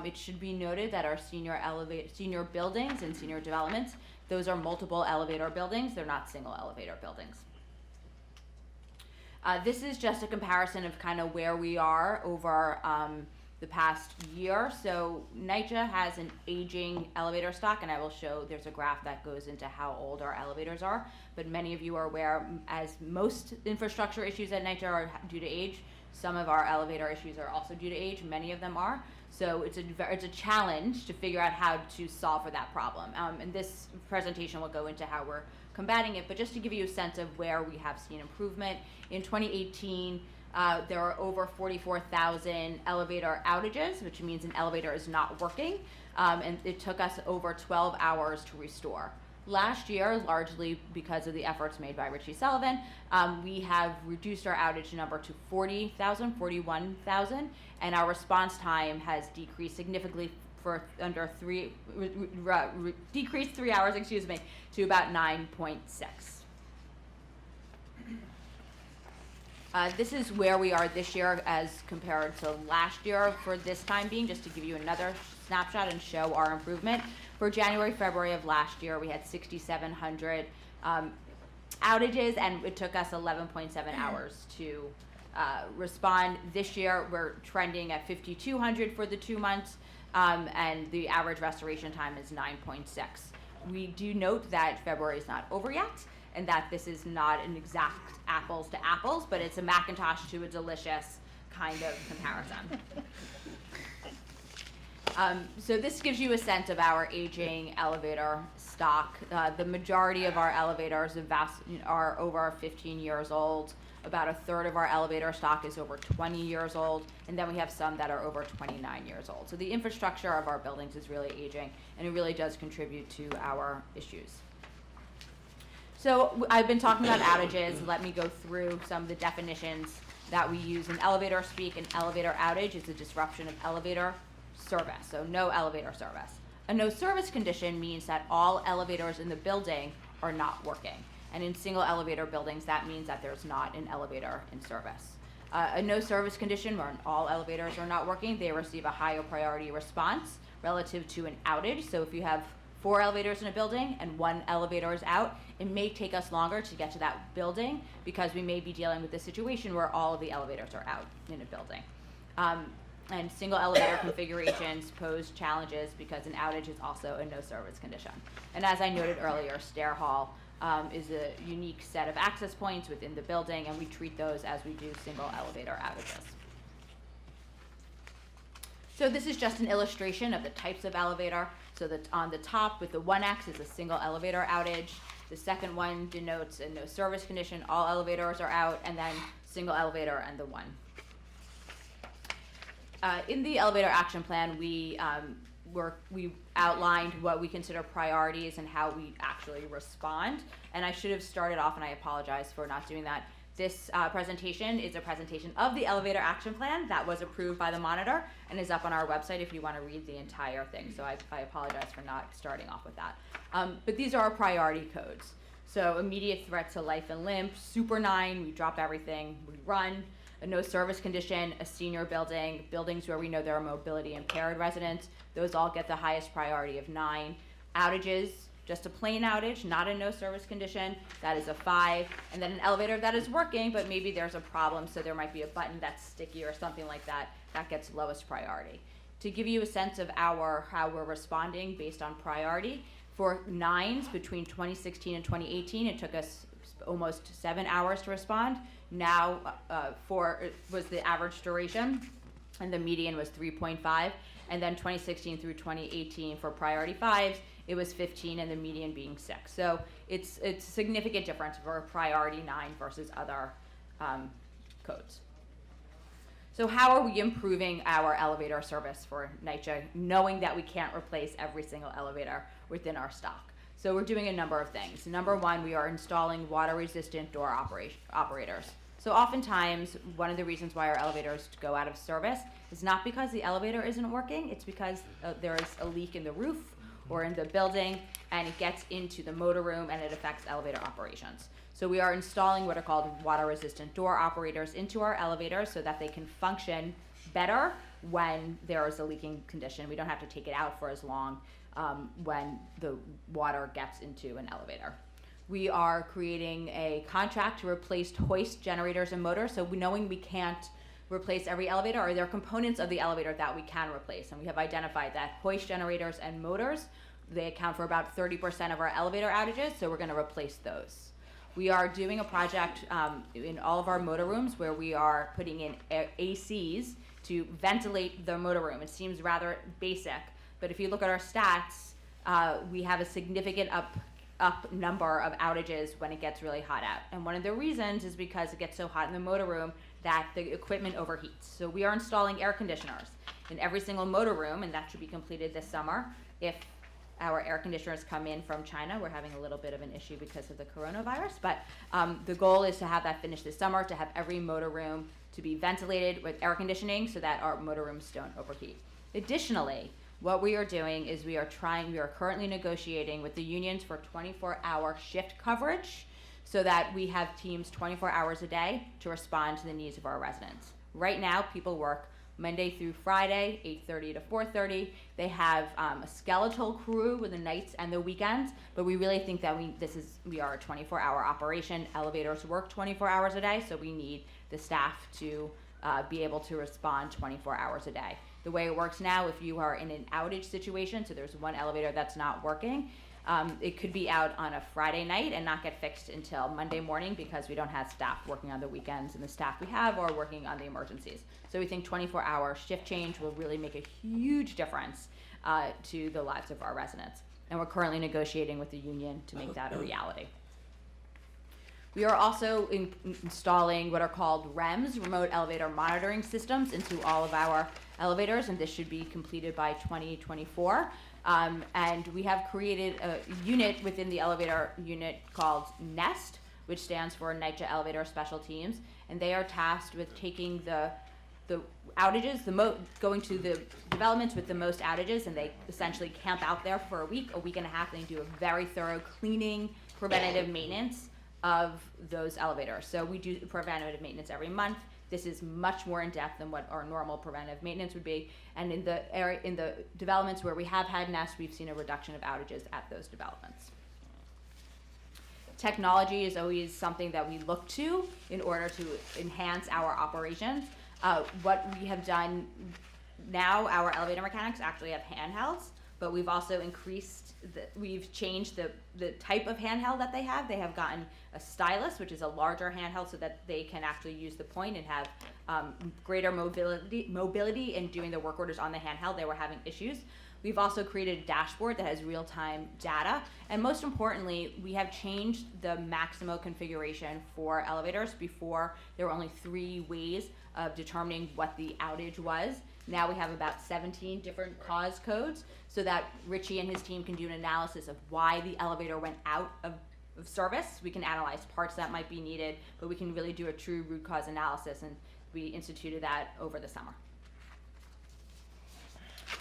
It should be noted that our senior buildings and senior developments, those are multiple elevator buildings. They're not single elevator buildings. This is just a comparison of kind of where we are over the past year. So NYCHA has an aging elevator stock, and I will show there's a graph that goes into how old our elevators are. But many of you are aware, as most infrastructure issues at NYCHA are due to age, some of our elevator issues are also due to age. Many of them are. So it's a challenge to figure out how to solve for that problem. And this presentation will go into how we're combating it. But just to give you a sense of where we have seen improvement, in 2018, there are over 44,000 elevator outages, which means an elevator is not working, and it took us over 12 hours to restore. Last year, largely because of the efforts made by Richie Sullivan, we have reduced our outage number to 41,000, and our response time has decreased significantly for decreased 3 hours, to about 9.6. This is where we are this year as compared to last year for this time being, just to give you another snapshot and show our improvement. For January, February of last year, we had 6,700 outages, and it took us 11.7 hours to respond. This year, we're trending at 5,200 for the 2 months, and the average restoration time is 9.6. We do note that February is not over yet, and that this is not an exact apples to apples, but it's a Macintosh to a delicious kind of comparison. So this gives you a sense of our aging elevator stock. The majority of our elevators are over 15 years old. About a third of our elevator stock is over 20 years old, and then we have some that are over 29 years old. So the infrastructure of our buildings is really aging, and it really does contribute to our issues. So I've been talking about outages. Let me go through some of the definitions that we use in elevator speak. An elevator outage is a disruption of elevator service, so no elevator service. A no service condition means that all elevators in the building are not working. And in single elevator buildings, that means that there's not an elevator in service. A no service condition, where all elevators are not working, they receive a higher priority response relative to an outage. So if you have 4 elevators in a building and 1 elevator is out, it may take us longer to get to that building because we may be dealing with a situation where all of the elevators are out in a building. And single elevator configurations pose challenges because an outage is also a no service condition. And as I noted earlier, stair hall is a unique set of access points within the building, and we treat those as we do single elevator outages. So this is just an illustration of the types of elevator. So that on the top with the 1X is a single elevator outage. The second one denotes a no service condition, all elevators are out, and then single elevator and the 1. In the elevator action plan, we outlined what we consider priorities and how we actually respond. And I should have started off, and I apologize for not doing that. This presentation is a presentation of the elevator action plan that was approved by the monitor and is up on our website if you want to read the entire thing. So I apologize for not starting off with that. But these are our priority codes. So immediate threat to life and limb, Super 9, we drop everything, we run. A no service condition, a senior building, buildings where we know there are mobility impaired residents, those all get the highest priority of 9. Outages, just a plain outage, not a no service condition, that is a 5. And then an elevator that is working, but maybe there's a problem, so there might be a button that's sticky or something like that, that gets lowest priority. To give you a sense of how we're responding based on priority, for 9s between 2016 and 2018, it took us almost 7 hours to respond. Now, 4 was the average duration, and the median was 3.5. And then 2016 through 2018 for priority 5s, it was 15, and the median being 6. So it's a significant difference for priority 9 versus other codes. So how are we improving our elevator service for NYCHA, knowing that we can't replace every single elevator within our stock? So we're doing a number of things. Number one, we are installing water-resistant door operators. So oftentimes, one of the reasons why our elevators go out of service is not because the elevator isn't working, it's because there is a leak in the roof or in the building, and it gets into the motor room and it affects elevator operations. So we are installing what are called water-resistant door operators into our elevators so that they can function better when there is a leaking condition. We don't have to take it out for as long when the water gets into an elevator. We are creating a contract to replace hoist generators and motors. So knowing we can't replace every elevator, or there are components of the elevator that we can replace. And we have identified that hoist generators and motors, they account for about 30% of our elevator outages, so we're gonna replace those. We are doing a project in all of our motor rooms where we are putting in ACs to ventilate the motor room. It seems rather basic, but if you look at our stats, we have a significant up number of outages when it gets really hot out. And one of the reasons is because it gets so hot in the motor room that the equipment overheats. So we are installing air conditioners in every single motor room, and that should be completed this summer. If our air conditioners come in from China, we're having a little bit of an issue because of the coronavirus, but the goal is to have that finished this summer, to have every motor room to be ventilated with air conditioning so that our motor rooms don't overheat. Additionally, what we are doing is we are currently negotiating with the unions for 24-hour shift coverage so that we have teams 24 hours a day to respond to the needs of our residents. Right now, people work Monday through Friday, 8:30 to 4:30. They have a skeletal crew with the nights and the weekends, but we really think that we are a 24-hour operation. Elevators work 24 hours a day, so we need the staff to be able to respond 24 hours a day. The way it works now, if you are in an outage situation, so there's one elevator that's not working, it could be out on a Friday night and not get fixed until Monday morning because we don't have staff working on the weekends, and the staff we have are working on the emergencies. So we think 24-hour shift change will really make a huge difference to the lives of our residents. And we're currently negotiating with the union to make that a reality. We are also installing what are called Rems, remote elevator monitoring systems, into all of our elevators, and this should be completed by 2024. And we have created a unit within the elevator unit called NEST, which stands for NYCHA Elevator Special Teams, and they are tasked with taking the outages, going to the developments with the most outages, and they essentially camp out there for a week and a half, and they do a very thorough cleaning, preventative maintenance of those elevators. So we do preventative maintenance every month. This is much more in depth than what our normal preventive maintenance would be. And in the developments where we have had NEST, we've seen a reduction of outages at those developments. Technology is always something that we look to in order to enhance our operations. What we have done now, our elevator mechanics actually have handhelds, but we've also we've changed the type of handheld that they have. They have gotten a stylus, which is a larger handheld, so that they can actually use the point and have greater mobility in doing the work orders on the handheld. They were having issues. We've also created a dashboard that has real-time data, and most importantly, we have changed the Maximo configuration for elevators. Before, there were only 3 ways of determining what the outage was. Now we have about 17 different cause codes, so that Richie and his team can do an analysis of why the elevator went out of service. We can analyze parts that might be needed, but we can really do a true root cause analysis, and we instituted that over the summer.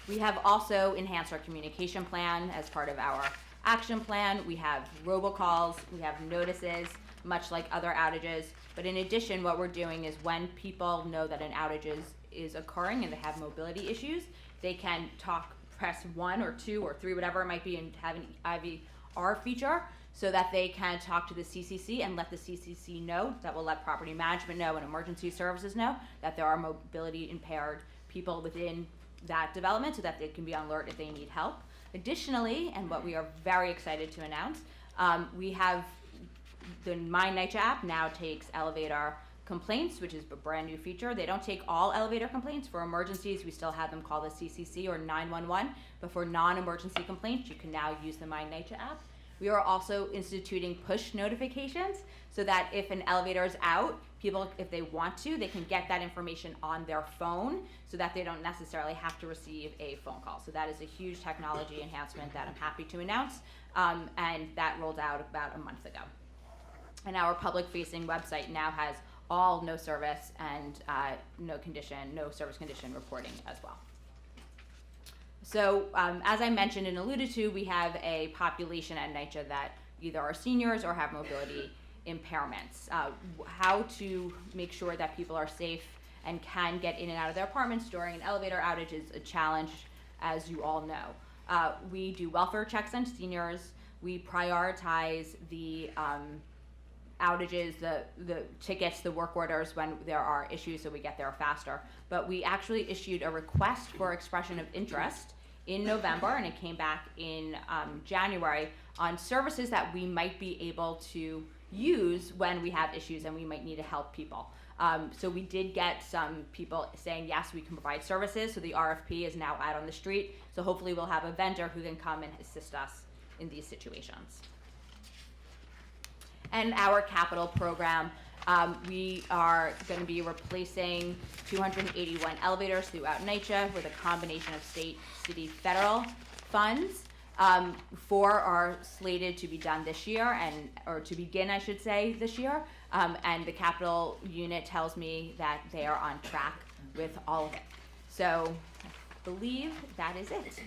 We have also enhanced our communication plan as part of our action plan. We have robocalls, we have notices, much like other outages. But in addition, what we're doing is when people know that an outage is occurring and they have mobility issues, they can press 1 or 2 or 3, whatever it might be, and have an IVR feature so that they can talk to the CCC and let the CCC know. That will let property management know and emergency services know that there are mobility impaired people within that development, so that they can be on alert if they need help. Additionally, and what we are very excited to announce, we have the NYCHA app now takes elevator complaints, which is a brand new feature. They don't take all elevator complaints. For emergencies, we still have them call the CCC or 911, but for non-emergency complaints, you can now use the NYCHA app. We are also instituting push notifications so that if an elevator is out, people, if they want to, they can get that information on their phone so that they don't necessarily have to receive a phone call. So that is a huge technology enhancement that I'm happy to announce, and that rolled out about a month ago. And our public-facing website now has all no service and no service condition reporting as well. So as I mentioned and alluded to, we have a population at NYCHA that either are seniors or have mobility impairments. How to make sure that people are safe and can get in and out of their apartments during an elevator outage is a challenge, as you all know. We do welfare checks on seniors. We prioritize the outages, the tickets, the work orders when there are issues so we get there faster. But we actually issued a request for expression of interest in November, and it came back in January on services that we might be able to use when we have issues and we might need to help people. So we did get some people saying, yes, we can provide services. So the RFP is now out on the street. So hopefully we'll have a vendor who can come and assist us in these situations. And our capital program, we are going to be replacing 281 elevators throughout NYCHA with a combination of state, city, federal funds. 4 are slated to be done this year, or to begin, I should say, this year. And the capital unit tells me that they are on track with all of it. So I believe that is it. Does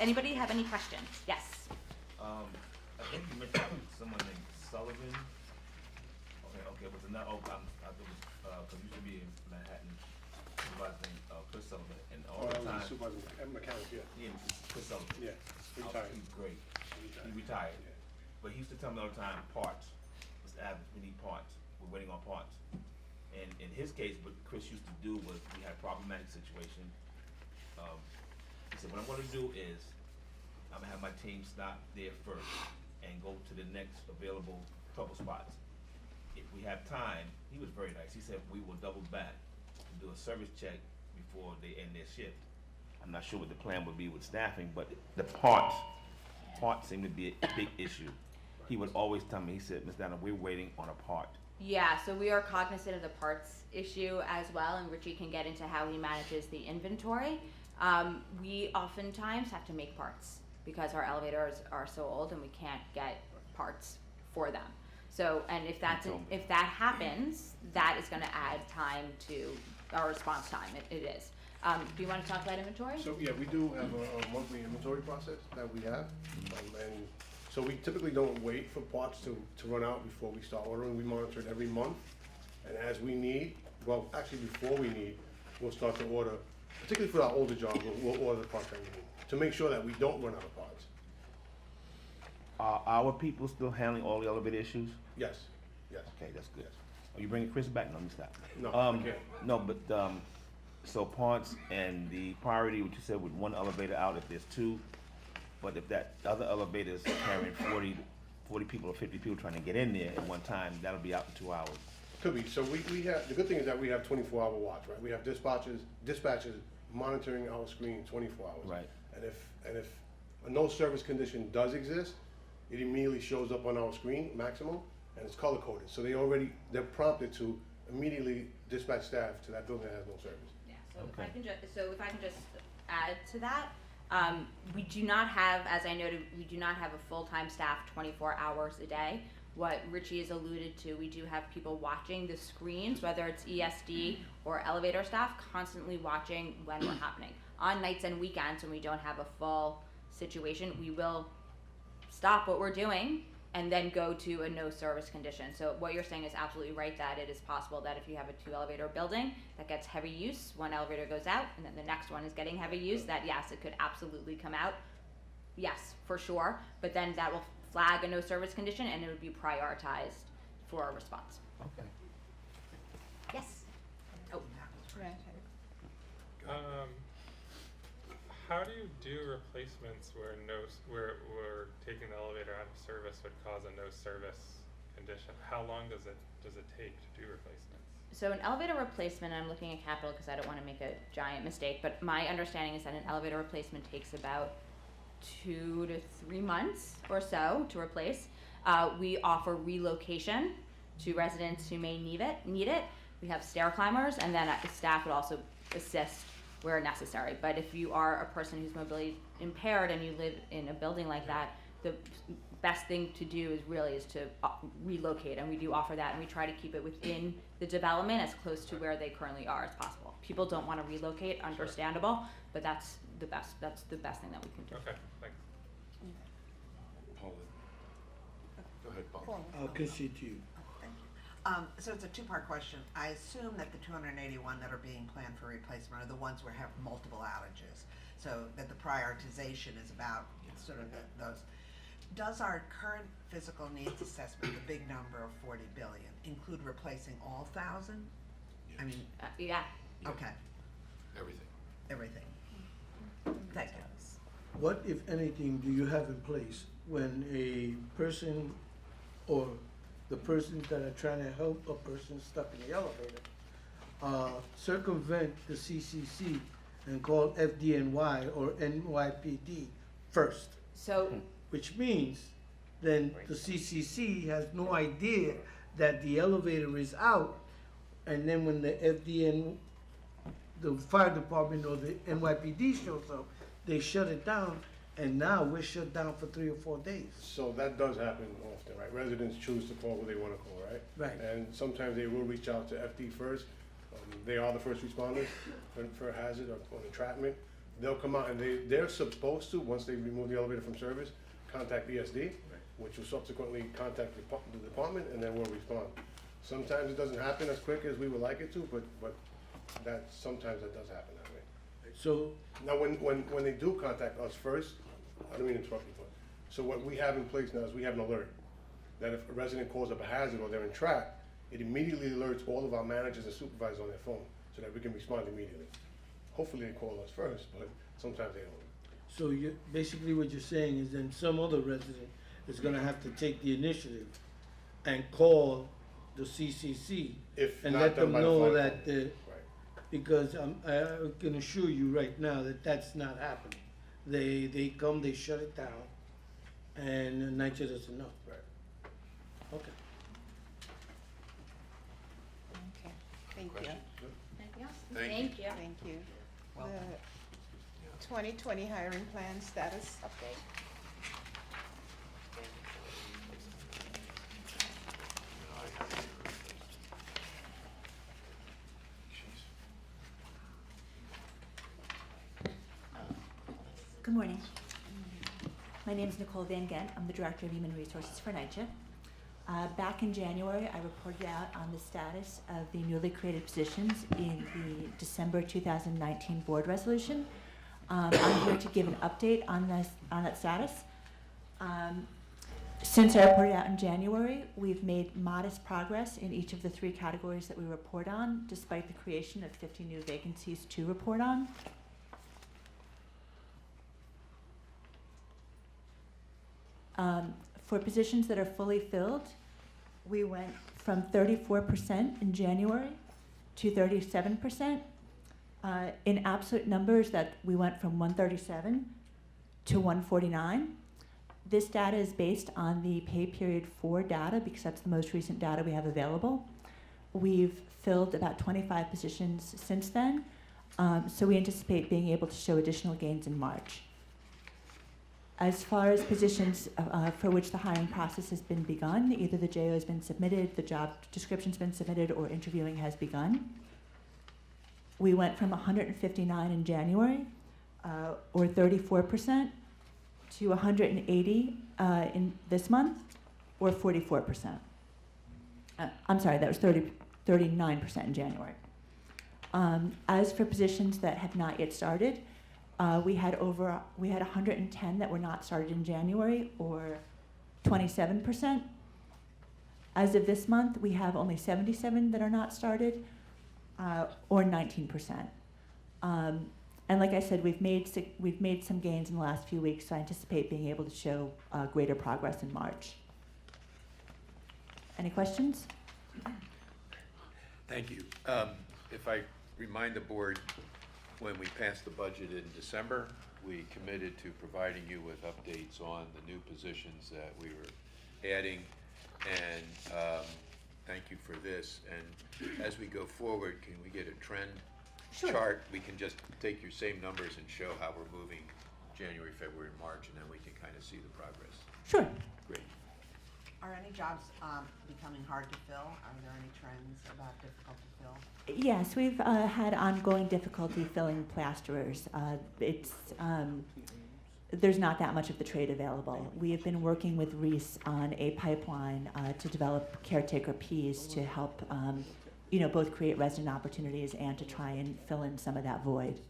anybody have any questions? Yes. I think you mentioned someone named Sullivan. Okay, but the I think because you used to be in Manhattan, supervising Chris Sullivan, and all the time. Supervisor mechanic, yeah. Yeah, Chris Sullivan. Yeah, retired. He's great. He retired. Yeah. But he used to tell me all the time, parts. Mr. Adams, we need parts. We're waiting on parts. And in his case, what Chris used to do was we had a problematic situation. He said, what I'm gonna do is I'm gonna have my team stop there first and go to the next available trouble spots. If we have time, he was very nice. He said we will double back and do a service check before they end their shift. I'm not sure what the plan would be with staffing, but the parts seem to be a big issue. He would always tell me, he said, Ms. Donna, we're waiting on a part. Yeah, so we are cognizant of the parts issue as well, and Richie can get into how he manages the inventory. We oftentimes have to make parts because our elevators are so old and we can't get parts for them. So, and if that happens, that is going to add time to our response time. It is. Do you want to talk about inventory? So, yeah, we do have a monthly inventory process that we have. And so we typically don't wait for parts to run out before we start ordering. We monitor it every month. And as we need, well, actually before we need, we'll start to order, particularly for our older jobs, we'll order the parts that we need to make sure that we don't run out of parts. Are our people still handling all the elevator issues? Yes, yes. Okay, that's good. Yes. Are you bringing Chris back? No, let me stop. No, I can't. No, but, so parts and the priority, what you said with one elevator out, if there's 2, but if that other elevator is carrying 40 people or 50 people trying to get in there at one time, that'll be out in 2 hours. Could be. So we have, the good thing is that we have 24-hour watch, right? We have dispatchers monitoring our screen 24 hours. Right. And if a no service condition does exist, it immediately shows up on our screen, maximum, and it's color coded. So they're prompted to immediately dispatch staff to that building that has no service. Yeah. So Okay. if I can just add to that, we do not have, as I noted, we do not have a full-time staff 24 hours a day. What Richie has alluded to, we do have people watching the screens, whether it's ESD or elevator staff, constantly watching when we're happening. On nights and weekends, when we don't have a full situation, we will stop what we're doing and then go to a no service condition. So what you're saying is absolutely right, that it is possible that if you have a 2-elevator building that gets heavy use, one elevator goes out and then the next one is getting heavy use, that yes, it could absolutely come out. Yes, for sure. But then that will flag a no service condition and it would be prioritized for a response. Okay. Yes. Oh. How do you do replacements where taking the elevator out of service would cause a no service condition? How long does it take to do replacements? So an elevator replacement, I'm looking at capital because I don't want to make a giant mistake, but my understanding is that an elevator replacement takes about 2 to 3 months or so to replace. We offer relocation to residents who may need it. We have stair climbers, and then staff would also assist where necessary. But if you are a person who's mobility impaired and you live in a building like that, the best thing to do is to relocate, and we do offer that, and we try to keep it within the development as close to where they currently are as possible. People don't want to relocate, understandable, but that's the best thing that we can do. Okay, thanks. Paul. Go ahead, Paul. I'll concede to you. Thank you. So it's a two-part question. I assume that the 281 that are being planned for replacement are the ones where have multiple outages, so that the prioritization is about sort of those. Does our current physical needs assessment, the big number of 40 billion, include replacing all 1,000? I mean, Yeah. okay, Everything. thank you. What, if anything, do you have in place when a person or the persons that are trying to help a person stuck in the elevator circumvent the CCC and call FDNY or NYPD first? So Which means then the CCC has no idea that the elevator is out, and then when the the fire department or the NYPD shows up, they shut it down, and now we're shut down for 3 or 4 days. So that does happen often, right? Residents choose to call who they wanna call, right? Right. And sometimes they will reach out to FD first. They are the first responders for a hazard or entrapment. They'll come out and they're supposed to, once they remove the elevator from service, contact ESD, which will subsequently contact the department, and then we'll respond. Sometimes it doesn't happen as quick as we would like it to, but sometimes that does happen that way. So, Now, when they do contact us first, I don't mean to interrupt you, but, so what we have in place now is we have an alert, that if a resident calls up a hazard or they're entrapped, it immediately alerts all of our managers and supervisors on their phone, so that we can respond immediately. Hopefully they call us first, but sometimes they don't. so basically what you're saying is then some other resident is gonna have to take the initiative and call the CCC If and not let done them by the know fire that department. because I can assure you right now that that's not happening. They come, they shut it down, and NYCHA doesn't know. Right. Okay. Okay, thank you. Questions? anything else? Thank you. Thank you. Welcome. The 2020 hiring plan status update. Good morning. My name is Nicole Van Gent. I'm the Director of Human Resources for NYCHA. Back in January, I reported out on the status of the newly created positions in the December 2019 board resolution. I'm here to give an update on that status. Since I reported out in January, we've made modest progress in each of the 3 categories that we report on, despite the creation of 50 new vacancies to report on. For positions that are fully filled, we went from 34% in January to 37%. In absolute numbers, that we went from 137 to 149. This data is based on the pay period 4 data because that's the most recent data we have available. We've filled about 25 positions since then, so we anticipate being able to show additional gains in March. As far as positions for which the hiring process has been begun, either the JO has been submitted, the job description's been submitted, or interviewing has begun. We went from 159 in January, or 34%, to 180 in this month, or 44%. I'm sorry, that was 39% in January. As for positions that have not yet started, we had 110 that were not started in January, or 27%. As of this month, we have only 77 that are not started, or 19%. And like I said, we've made some gains in the last few weeks, so I anticipate being able to show greater progress in March. Any questions? Thank you. If I remind the board, when we passed the budget in December, we committed to providing you with updates on the new positions that we were adding, and thank you for this. And as we go forward, can we get a trend Sure. chart? We can just take your same numbers and show how we're moving January, February, March, and then we can kind of see the progress. Sure. Great. Are any jobs becoming hard to fill? Are there any trends about difficult to fill? Yes, we've had ongoing difficulty filling plasterers. There's not that much of the trade available. We have been working with Reese on a pipeline to develop caretaker Ps to help, both create resident opportunities and to try and fill in some of that void.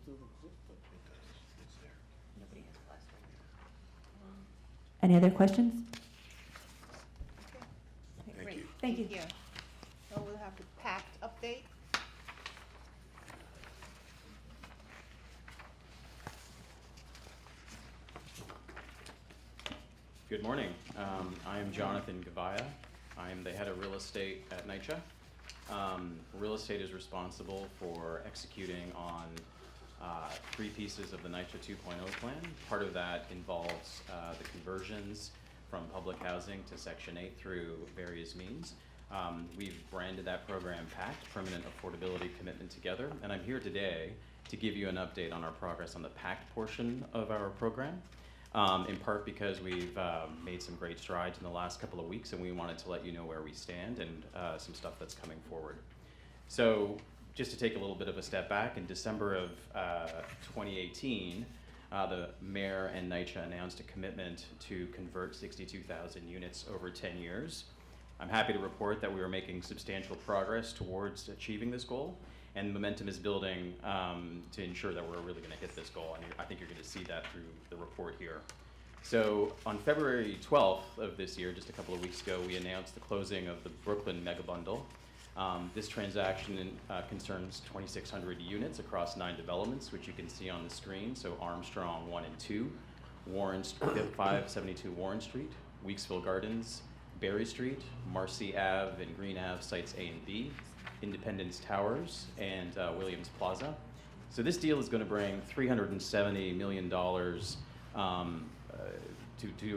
Any other questions? Thank Great. you. Thank you. So we'll have the pact update. Good morning. I am Jonathan Gavaya. I am the head of real estate at NYCHA. Real estate is responsible for executing on 3 pieces of the NYCHA 2.0 plan. Part of that involves the conversions from public housing to Section 8 through various means. We've branded that program PACT, Permanent Affordability Commitment Together, and I'm here today to give you an update on our progress on the PACT portion of our program, in part because we've made some great strides in the last couple of weeks, and we wanted to let you know where we stand and some stuff that's coming forward. So just to take a little bit of a step back, in December of 2018, the mayor and NYCHA announced a commitment to convert 62,000 units over 10 years. I'm happy to report that we are making substantial progress towards achieving this goal, and momentum is building to ensure that we're really going to hit this goal, and I think you're going to see that through the report here. So on February 12th of this year, just a couple of weeks ago, we announced the closing of the Brooklyn Mega Bundle. This transaction concerns 2,600 units across 9 developments, which you can see on the screen. So Armstrong 1 and 2, 572 Warren Street, Weeksville Gardens, Berry Street, Marcy Ave and Green Ave sites A and B, Independence Towers, and Williams Plaza. So this deal is going to bring $370 million to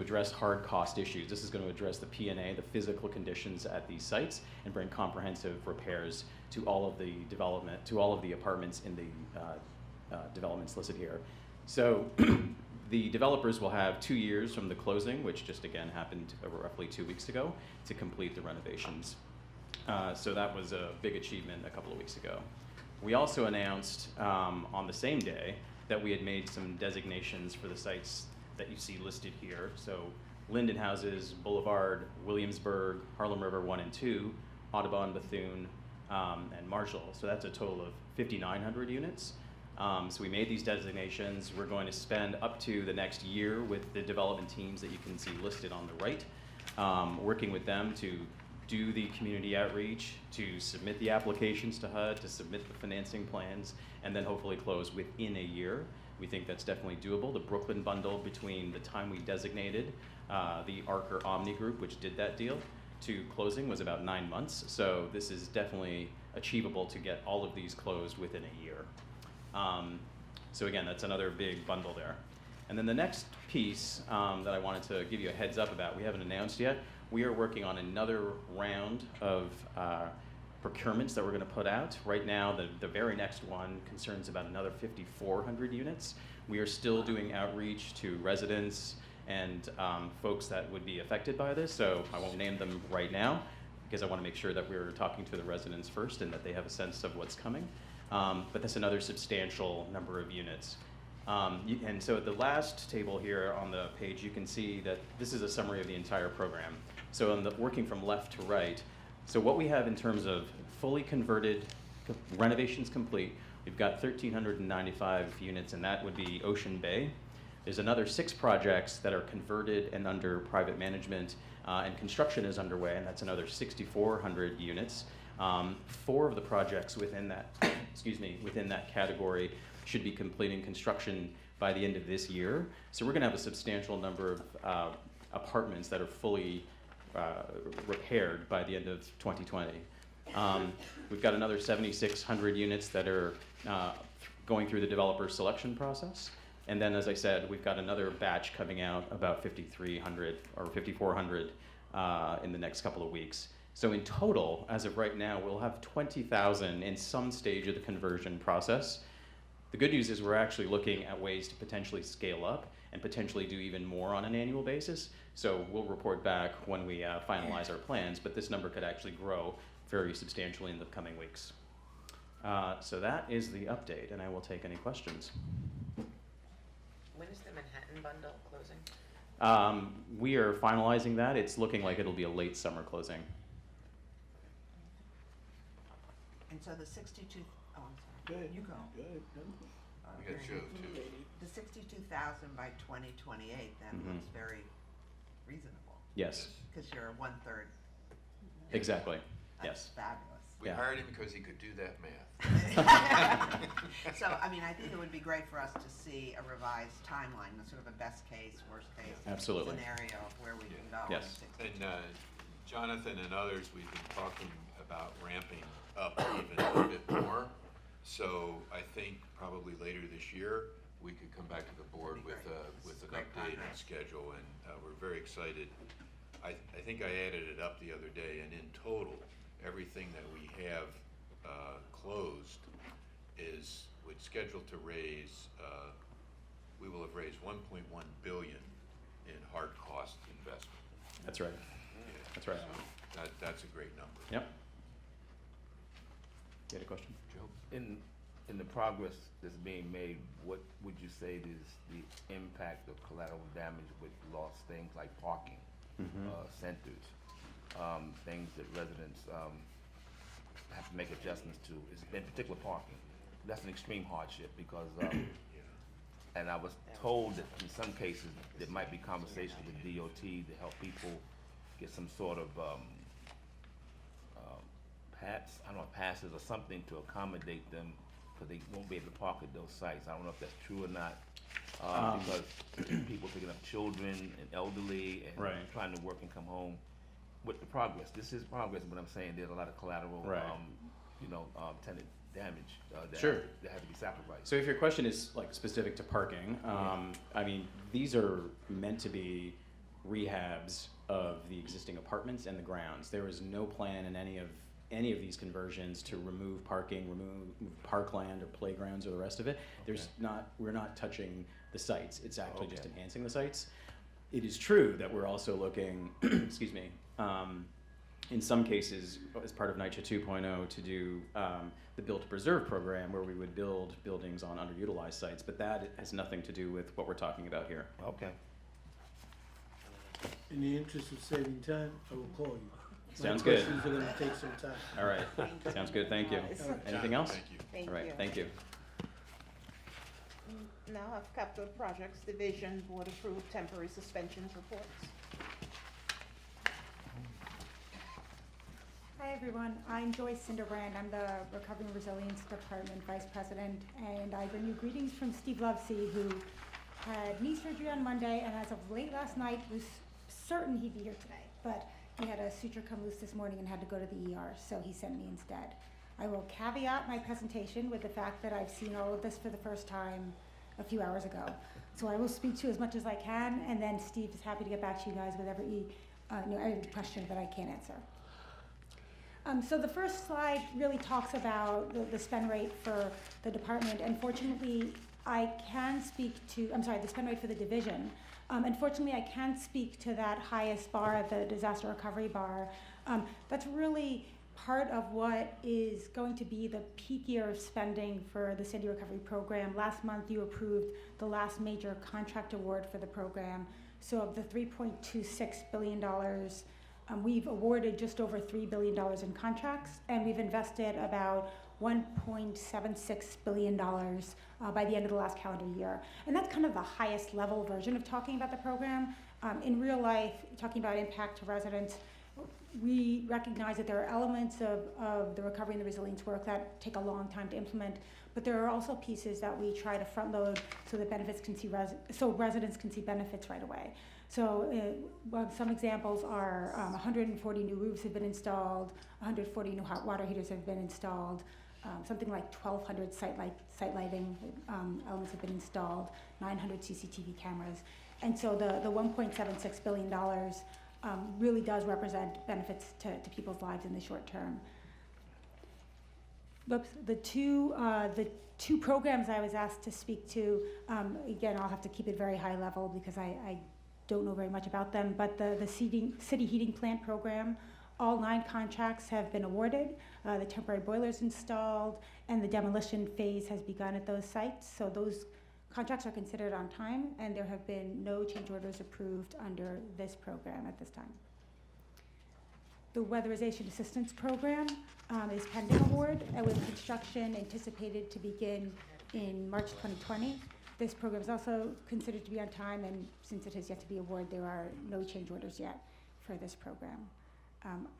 address hard cost issues. This is going to address the P&A, the physical conditions at these sites, and bring comprehensive repairs to all of the development, to all of the apartments in the developments listed here. So the developers will have 2 years from the closing, which just again happened roughly 2 weeks ago, to complete the renovations. So that was a big achievement a couple of weeks ago. We also announced on the same day that we had made some designations for the sites that you see listed here. So Linden Houses, Boulevard, Williamsburg, Harlem River 1 and 2, Audubon, Bethune, and Marshall. So that's a total of 5,900 units. So we made these designations. We're going to spend up to the next year with the development teams that you can see listed on the right, working with them to do the community outreach, to submit the applications to HUD, to submit the financing plans, and then hopefully close within a year. We think that's definitely doable. The Brooklyn bundle, between the time we designated the Archer Omni Group, which did that deal, to closing was about 9 months. So this is definitely achievable to get all of these closed within a year. So again, that's another big bundle there. And then the next piece that I wanted to give you a heads up about, we haven't announced yet, we are working on another round of procurements that we're going to put out. Right now, the very next one concerns about another 5,400 units. We are still doing outreach to residents and folks that would be affected by this, so I won't name them right now because I want to make sure that we're talking to the residents first and that they have a sense of what's coming. But that's another substantial number of units. And so at the last table here on the page, you can see that this is a summary of the entire program. So on the working from left to right, so what we have in terms of fully converted, renovations complete, we've got 1,395 units, and that would be Ocean Bay. There's another 6 projects that are converted and under private management, and construction is underway, and that's another 6,400 units. 4 of the projects within that, within that category should be completing construction by the end of this year. So we're going to have a substantial number of apartments that are fully repaired by the end of 2020. We've got another 7,600 units that are going through the developer selection process. And then, as I said, we've got another batch coming out, about 5,300 or 5,400 in the next couple of weeks. So in total, as of right now, we'll have 20,000 in some stage of the conversion process. The good news is we're actually looking at ways to potentially scale up and potentially do even more on an annual basis. So we'll report back when we finalize our plans, but this number could actually grow very substantially in the coming weeks. So that is the update, and I will take any questions. When is the Manhattan bundle closing? We are finalizing that. It's looking like it'll be a late summer closing. And so the 62, oh, I'm Go sorry, ahead. you go. Go ahead. We got Joe too. The 62,000 by 2028 then Mhm. looks very reasonable, Yes, because you're 1/3. exactly. That's Yes. fabulous. We Yeah. hired him because he could do that math. So, I mean, I think it would be great for us to see a revised timeline, sort of a best case, worst case Absolutely. scenario of where we can go. in Yes. 62. And Jonathan and others, we've been talking about ramping up even a bit more. So I think probably later this year, we could come back to the board with an Great update and progress. schedule, and we're very excited. I think I added it up the other day, and in total, everything that we have closed is, with scheduled to raise, we will have raised 1.1 billion in hard cost investment. That's right. That's right. So that's a great number. Yep. You had a question? Joe? In the progress that's being made, what would you say is the impact of collateral damage with lost things like parking, centers, things that residents have to make adjustments to, in particular parking? That's an extreme hardship because, and I was told that in some cases, there might be conversations with DOT to help people get some sort of passes or something to accommodate them, because they won't be able to park at those sites. I don't know if that's true or not, because people picking up children and elderly and Right. trying to work and come home. With the progress, this is progress, but I'm saying there's a lot of collateral, Right. tenant damage that Sure. has to be sacrificed. So if your question is like specific to parking, I mean, these are meant to be rehabs of the existing apartments and the grounds. There is no plan in any of these conversions to remove parking, remove parkland or playgrounds or the rest of it. We're not touching the sites. It's actually just enhancing the sites. It is true that we're also looking, excuse me, in some cases, as part of NYCHA 2.0, to do the Build to Preserve program, where we would build buildings on underutilized sites, but that has nothing to do with what we're talking about here. Okay. In the interest of saving time, I will call you. Sounds My good. questions are gonna take some time. All right, sounds good, thank you. Anything else? Thank you. Thank All right, you. thank you. Now of Capital Projects Division, Board approved temporary suspensions reports. Hi everyone, I'm Joyce Cinderbrand. I'm the Recovery and Resilience Department Vice President, and I bring you greetings from Steve Lovesey, who had knee surgery on Monday and as of late last night was certain he'd be here today, but he had a suture come loose this morning and had to go to the ER, so he sent me instead. I will caveat my presentation with the fact that I've seen all of this for the first time a few hours ago. So I will speak to as much as I can, and then Steve is happy to get back to you guys with every question that I can't answer. So the first slide really talks about the spend rate for the department. Unfortunately, I can speak to, the spend rate for the division. Unfortunately, I can't speak to that highest bar, the disaster recovery bar. That's really part of what is going to be the peak year of spending for the Sandy Recovery Program. Last month, you approved the last major contract award for the program. So of the $3.26 billion, we've awarded just over $3 billion in contracts, and we've invested about $1.76 billion by the end of the last calendar year. And that's kind of the highest level version of talking about the program. In real life, talking about impact to residents, we recognize that there are elements of the recovery and the resilience work that take a long time to implement, but there are also pieces that we try to front load so that residents can see benefits right away. So some examples are 140 new roofs have been installed, 140 new hot water heaters have been installed, something like 1,200 site lighting elements have been installed, 900 CCTV cameras. And so the $1.76 billion really does represent benefits to people's lives in the short term. The two programs I was asked to speak to, again, I'll have to keep it very high level because I don't know very much about them, but the city heating plant program, all 9 contracts have been awarded, the temporary boilers installed, and the demolition phase has begun at those sites. So those contracts are considered on time, and there have been no change orders approved under this program at this time. The Weatherization Assistance Program is pending award, with construction anticipated to begin in March 2020. This program is also considered to be on time, and since it has yet to be awarded, there are no change orders yet for this program.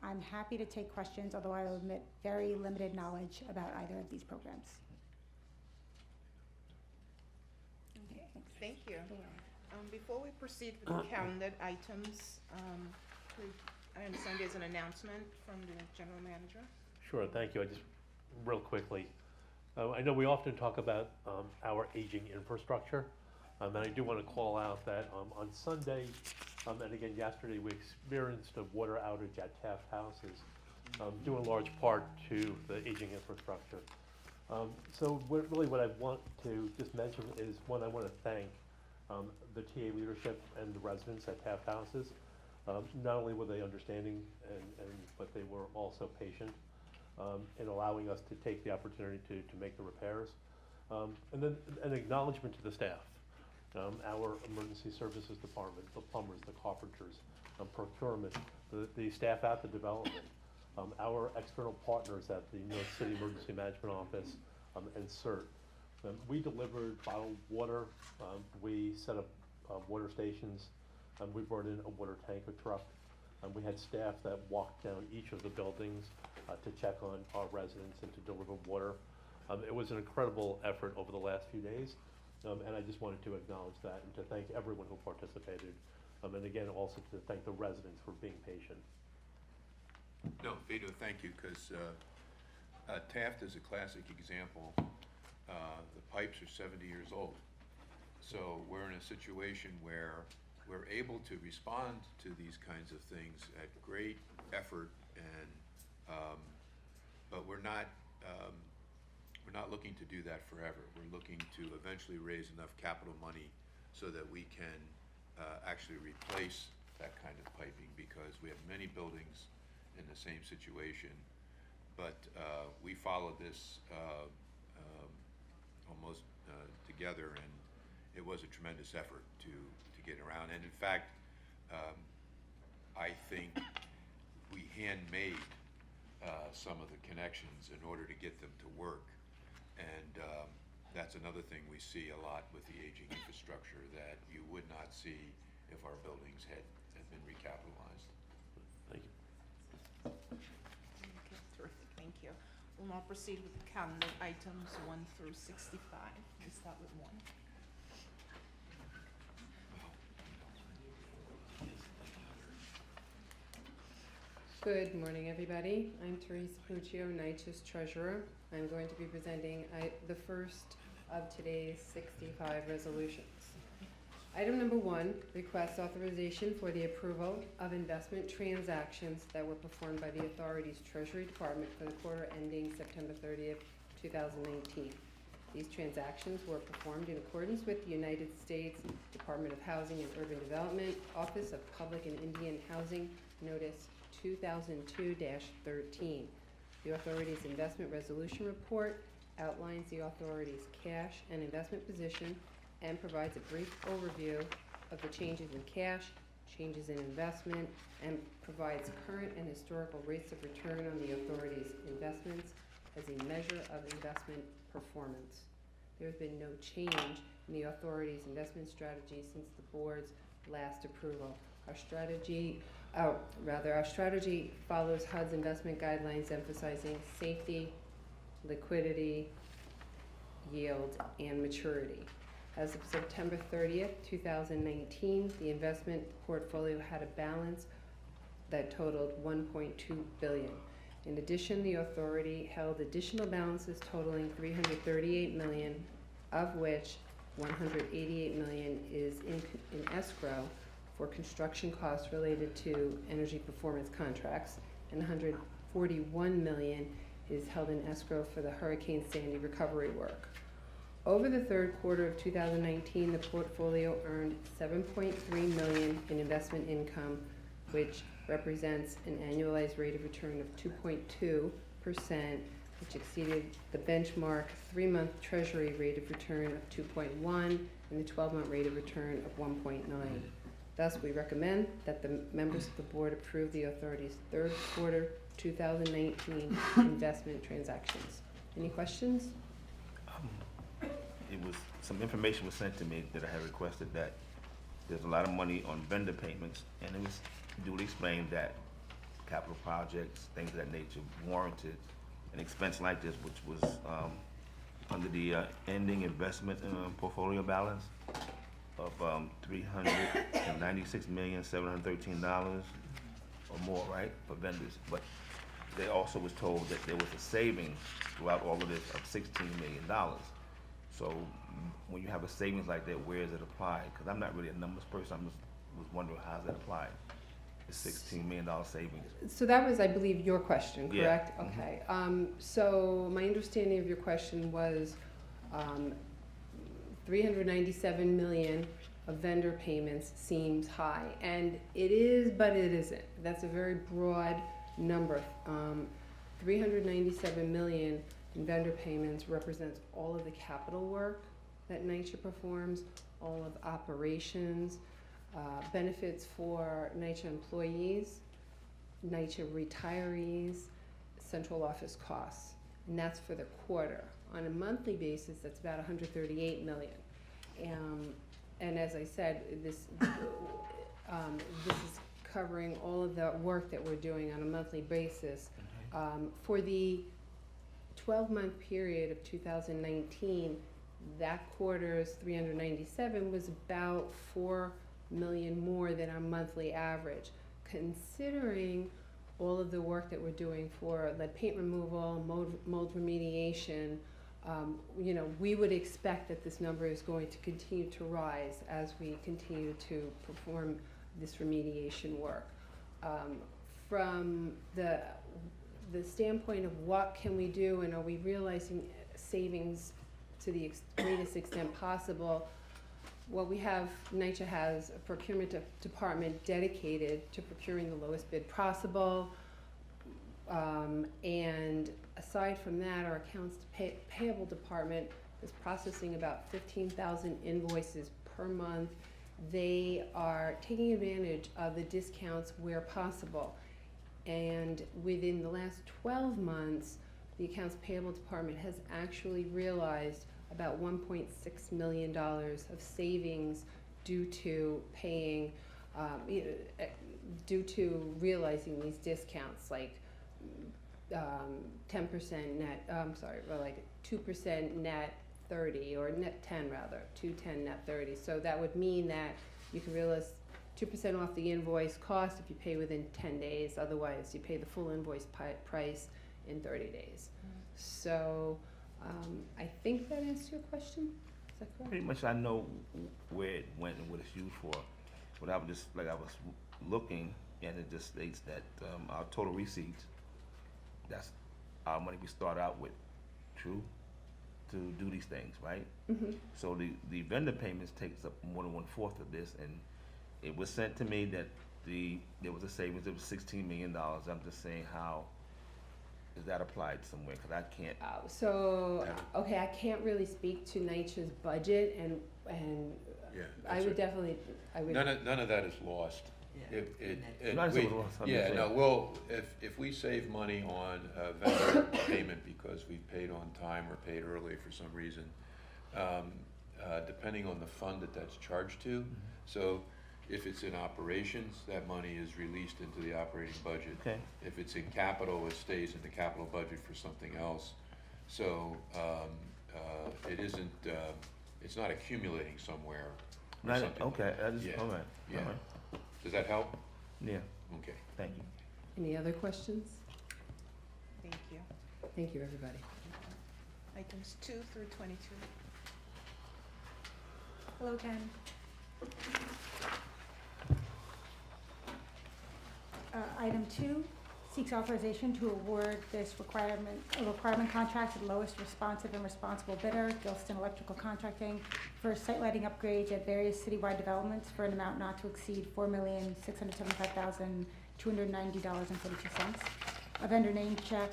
I'm happy to take questions, although I will admit very limited knowledge about either of these programs. Okay, thanks. Thank you. Before we proceed with the calendar items, I understand there's an announcement from the general manager. Sure, thank you. I just, real quickly, I know we often talk about our aging infrastructure, and I do want to call out that on Sunday, and again yesterday, we experienced a water outage at Taft Houses, due in large part to the aging infrastructure. So really what I want to just mention is, one, I want to thank the TA leadership and the residents at Taft Houses. Not only were they understanding, but they were also patient in allowing us to take the opportunity to make the repairs. And then an acknowledgement to the staff, our emergency services department, the plumbers, the carpenters, procurement, the staff at the development, our external partners at the New York City Emergency Management Office, and CERT. We delivered bottled water, we set up water stations, we brought in a water tanker truck, we had staff that walked down each of the buildings to check on our residents and to deliver water. It was an incredible effort over the last few days, and I just wanted to acknowledge that and to thank everyone who participated, and again also to thank the residents for being patient. No, Vito, thank you, because Taft is a classic example. The pipes are 70 years old. So we're in a situation where we're able to respond to these kinds of things at great effort, and but we're not looking to do that forever. We're looking to eventually raise enough capital money so that we can actually replace that kind of piping, because we have many buildings in the same situation. But we followed this almost together, and it was a tremendous effort to get around. And in fact, I think we handmade some of the connections in order to get them to work. And that's another thing we see a lot with the aging infrastructure that you would not see if our buildings had been recapitalized. Thank you. Okay, terrific, thank you. We'll now proceed with the calendar items 1 through 65. We'll start with 1. Good morning, everybody. I'm Teresa Puccio, NYCHA's treasurer. I'm going to be presenting the first of today's 65 resolutions. Item number 1 requests authorization for the approval of investment transactions that were performed by the authority's Treasury Department for the quarter ending September 30th, 2019. These transactions were performed in accordance with the United States Department of Housing and Urban Development, Office of Public and Indian Housing, Notice 2002-13. The authority's investment resolution report outlines the authority's cash and investment position and provides a brief overview of the changes in cash, changes in investment, and provides current and historical rates of return on the authority's investments as a measure of investment performance. There has been no change in the authority's investment strategy since the board's last approval. Our strategy follows HUD's investment guidelines emphasizing safety, liquidity, yield, and maturity. As of September 30th, 2019, the investment portfolio had a balance that totaled $1.2 billion. In addition, the authority held additional balances totaling $338 million, of which $188 million is in escrow for construction costs related to energy performance contracts, and $141 million is held in escrow for the Hurricane Sandy recovery work. Over the third quarter of 2019, the portfolio earned $7.3 million in investment income, which represents an annualized rate of return of 2.2%, which exceeded the benchmark 3-month Treasury rate of return of 2.1 and the 12-month rate of return of 1.9. Thus, we recommend that the members of the board approve the authority's third quarter 2019 investment transactions. Any questions? Some information was sent to me that I had requested that there's a lot of money on vendor payments, and it was duly explained that capital projects, things of that nature, warranted an expense like this, which was under the ending investment portfolio balance of $396,713 or more, right, for vendors. But they also was told that there was a savings throughout all of this of $16 million. So when you have a savings like that, where is it applied? Because I'm not really a numbers person. I was wondering how's that applied? The $16 million savings. So that was, I believe, your question, correct? Yeah. Okay. So my understanding of your question was 397 million of vendor payments seems high, and it is, but it isn't. That's a very broad number. 397 million in vendor payments represents all of the capital work that NYCHA performs, all of operations, benefits for NYCHA employees, NYCHA retirees, central office costs, and that's for the quarter. On a monthly basis, that's about 138 million. And as I said, this is covering all of the work that we're doing on a monthly basis. For the 12-month period of 2019, that quarter's 397 was about 4 million more than our monthly average. Considering all of the work that we're doing for lead paint removal, mold remediation, you know, we would expect that this number is going to continue to rise as we continue to perform this remediation work. From the standpoint of what can we do and are we realizing savings to the greatest extent possible, well, we have, NYCHA has a procurement department dedicated to procuring the lowest bid possible. And aside from that, our accounts payable department is processing about 15,000 invoices per month. They are taking advantage of the discounts where possible. And within the last 12 months, the accounts payable department has actually realized about $1.6 million of savings due to paying, due to realizing these discounts, like 10% net, or like 2% net 30, or net 10 rather, 210 net 30. So that would mean that you can realize 2% off the invoice cost if you pay within 10 days. Otherwise, you pay the full invoice price in 30 days. So I think that answers your question. Is that correct? Pretty much I know where it went and what it's used for. But I was just, like, I was looking, and it just states that our total receipts, that's our money we start out with, true, to do these things, right? Mm-hmm. So the vendor payments takes up more than 1/4 of this, and it was sent to me that there was a savings of $16 million. I'm just saying, how is that applied somewhere? Because I can't. Okay, I can't really speak to NYCHA's budget, and Yeah, I would definitely, None of that is lost. Yeah, No, well, if we save money on a vendor payment because we paid on time or paid early for some reason, depending on the fund that's charged to, so if it's in operations, that money is released into the operating budget. Okay. If it's in capital, it stays in the capital budget for something else. So it isn't, it's not accumulating somewhere or something. Okay, Yeah. All right. Yeah. All right. Does that help? Yeah, Okay. thank you. any other questions? Thank you. Thank you, everybody. Items 2 through 22. Hello, Ken. Item 2 seeks authorization to award this requirement contract to the lowest responsive and responsible bidder, Gilston Electrical Contracting, for site lighting upgrades at various citywide developments for an amount not to exceed $4,675,290.42. A vendor name check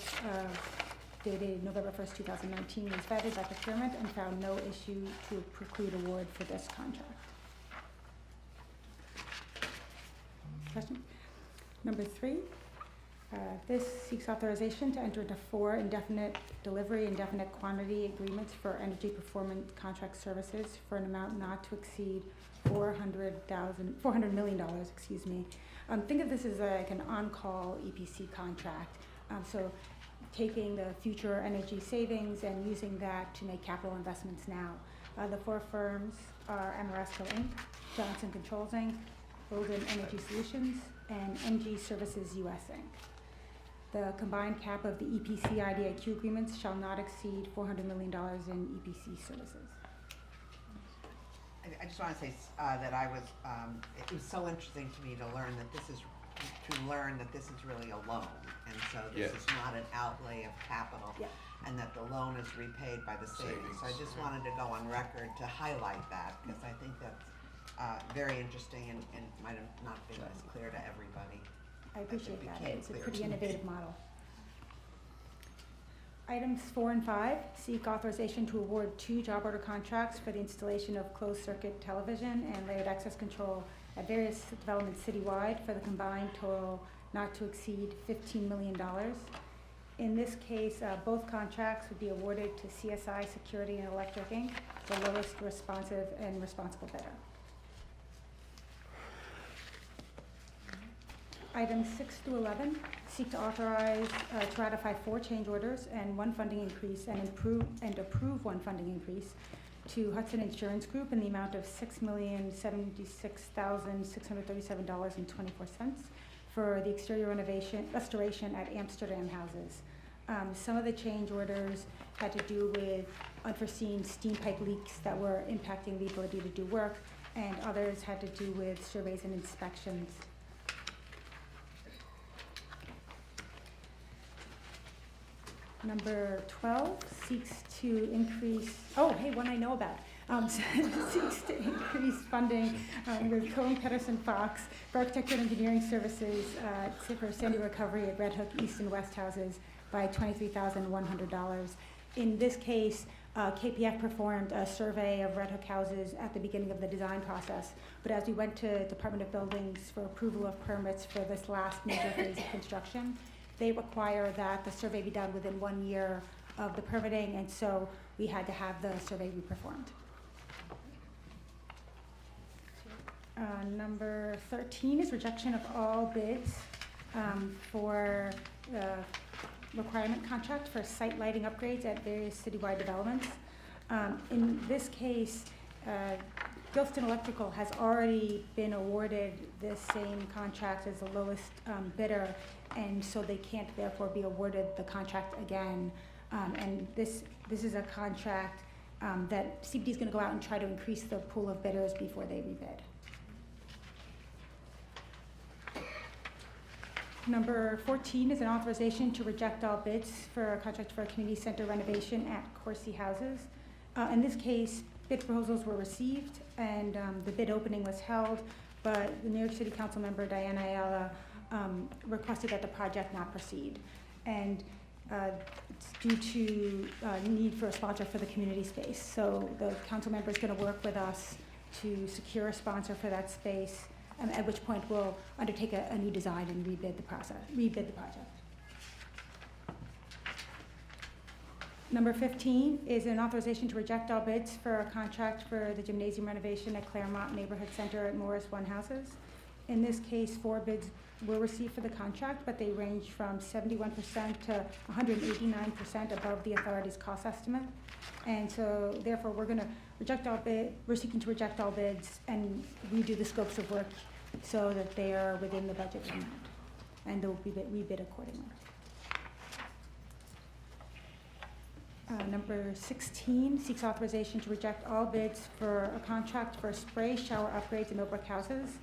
dated November 1st, 2019 was vetted by procurement and found no issue to preclude award for this contract. Question? Number 3, this seeks authorization to enter into 4 indefinite delivery, indefinite quantity agreements for energy performance contract services for an amount not to exceed $400 million, excuse me. Think of this as like an on-call EPC contract. So taking the future energy savings and using that to make capital investments now. The 4 firms are Ameresco Inc., Johnson Controls Inc., Golden Energy Solutions, and NG Services US Inc. The combined cap of the EPC IDIQ agreements shall not exceed $400 million in EPC services. I just want to say that it was so interesting to me to learn that this is really a loan, and so this is not an outlay of capital, and that the loan is repaid by the savings. So I just wanted to go on record to highlight that, because I think that's very interesting and might have not been as clear to everybody. I appreciate that. became It's a clear pretty to me. innovative model. Items 4 and 5 seek authorization to award 2 job order contracts for the installation of closed circuit television and layered access control at various developments citywide for the combined total not to exceed $15 million. In this case, both contracts would be awarded to CSI Security and Electric Inc., the lowest responsive and responsible bidder. Items 6 through 11 seek to authorize to ratify 4 change orders and 1 funding increase and approve 1 funding increase to Hudson Insurance Group in the amount of $6,076,637.24 for the exterior restoration at Amsterdam houses. Some of the change orders had to do with unforeseen steam pipe leaks that were impacting the ability to do work, and others had to do with surveys and inspections. Number 12 seeks to increase, one I know about, seeks to increase funding with Cohen Pedersen Fox for architecture and engineering services for sandy recovery at Red Hook East and West houses by $23,100. In this case, KPF performed a survey of Red Hook houses at the beginning of the design process, but as we went to Department of Buildings for approval of permits for this last major phase of construction, they require that the survey be done within 1 year of the permitting, and so we had to have the survey re-performed. Number 13 is rejection of all bids for the requirement contract for site lighting upgrades at various citywide developments. In this case, Gilston Electrical has already been awarded this same contract as the lowest bidder, and so they can't therefore be awarded the contract again. And this is a contract that CBD is going to go out and try to increase the pool of bidders before they rebid. Number 14 is an authorization to reject all bids for a contract for a community center renovation at Corsi houses. In this case, bid proposals were received and the bid opening was held, but the New York City Council member Diana Ayala requested that the project not proceed. And it's due to need for a sponsor for the community space. So the council member is going to work with us to secure a sponsor for that space, at which point we'll undertake a new design and rebid the project. Number 15 is an authorization to reject all bids for a contract for the gymnasium renovation at Claremont Neighborhood Center at Morris One Houses. In this case, 4 bids were received for the contract, but they range from 71% to 189% above the authority's cost estimate. And so therefore we're seeking to reject all bids and redo the scopes of work so that they are within the budget amount, and they'll be rebid accordingly. Number 16 seeks authorization to reject all bids for a contract for spray shower upgrades in Millbrook houses.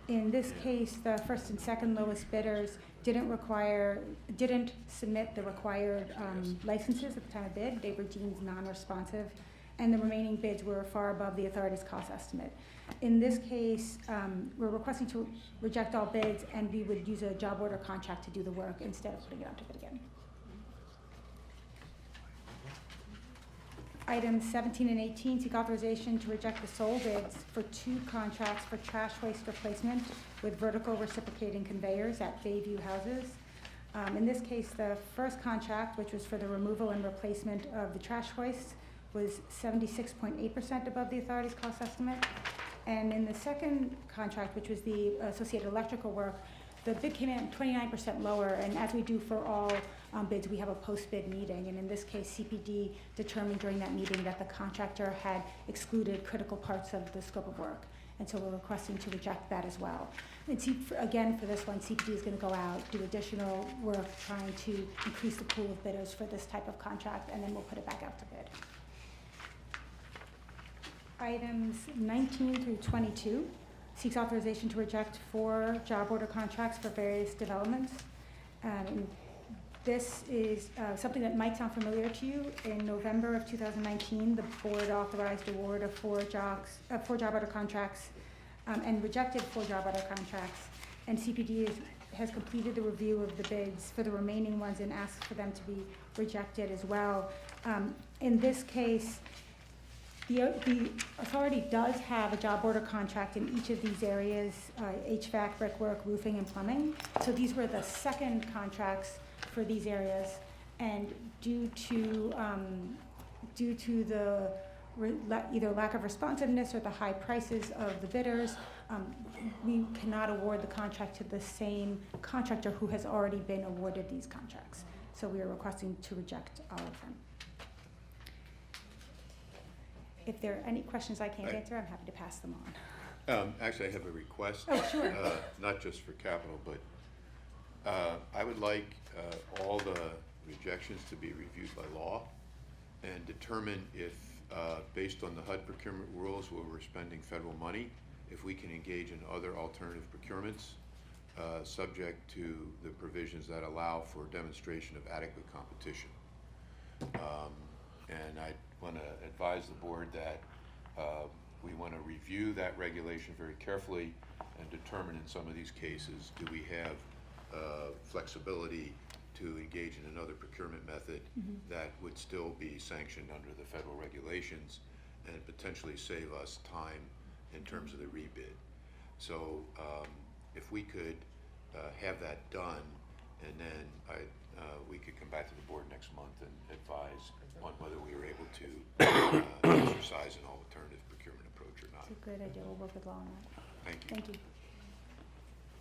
In this case, the first and second lowest bidders didn't submit the required licenses at the time of bid. They were deemed non-responsive, and the remaining bids were far above the authority's cost estimate. In this case, we're requesting to reject all bids, and we would use a job order contract to do the work instead of putting it out to bid again. Items 17 and 18 seek authorization to reject the sole bids for 2 contracts for trash waste replacement with vertical reciprocating conveyors at Bayview houses. In this case, the first contract, which was for the removal and replacement of the trash waste, was 76.8% above the authority's cost estimate. And in the second contract, which was the associated electrical work, the bid came in 29% lower, and as we do for all bids, we have a post-bid meeting, and in this case, CPD determined during that meeting that the contractor had excluded critical parts of the scope of work, and so we're requesting to reject that as well. And again, for this one, CPD is going to go out, do additional work trying to increase the pool of bidders for this type of contract, and then we'll put it back out to bid. Items 19 through 22 seeks authorization to reject 4 job order contracts for various developments. This is something that might sound familiar to you. In November of 2019, the board authorized award of 4 job order contracts and rejected 4 job order contracts. And CPD has completed the review of the bids for the remaining ones and asked for them to be rejected as well. In this case, the authority does have a job order contract in each of these areas, HVAC, brickwork, roofing, and plumbing. So these were the second contracts for these areas, and due to the either lack of responsiveness or the high prices of the bidders, we cannot award the contract to the same contractor who has already been awarded these contracts. So we are requesting to reject all of them. If there are any questions I can't answer, I'm happy to pass them on. Actually, I have a request. Oh, sure. Not just for capital, but I would like all the rejections to be reviewed by law and determine if, based on the HUD procurement rules where we're spending federal money, if we can engage in other alternative procurements subject to the provisions that allow for demonstration of adequate competition. And I want to advise the board that we want to review that regulation very carefully and determine in some of these cases, do we have flexibility to engage in another procurement method that would still be sanctioned under the federal regulations and potentially save us time in terms of the rebid. So if we could have that done, and then we could come back to the board next month and advise on whether we were able to exercise an alternative procurement approach or not. It's a great idea. We'll work with law on that. Thank you. Thank you.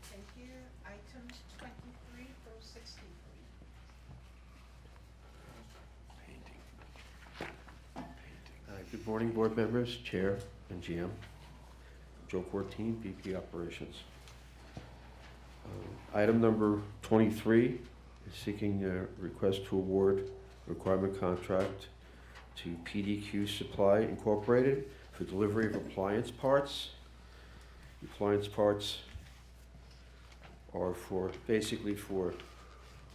Thank you. Items 23 through 63. Good morning, board members, chair, and GM. Joe Cortine, VP Operations. Item number 23 is seeking a request to award requirement contract to PDQ Supply Incorporated for delivery of appliance parts. Appliance parts are basically for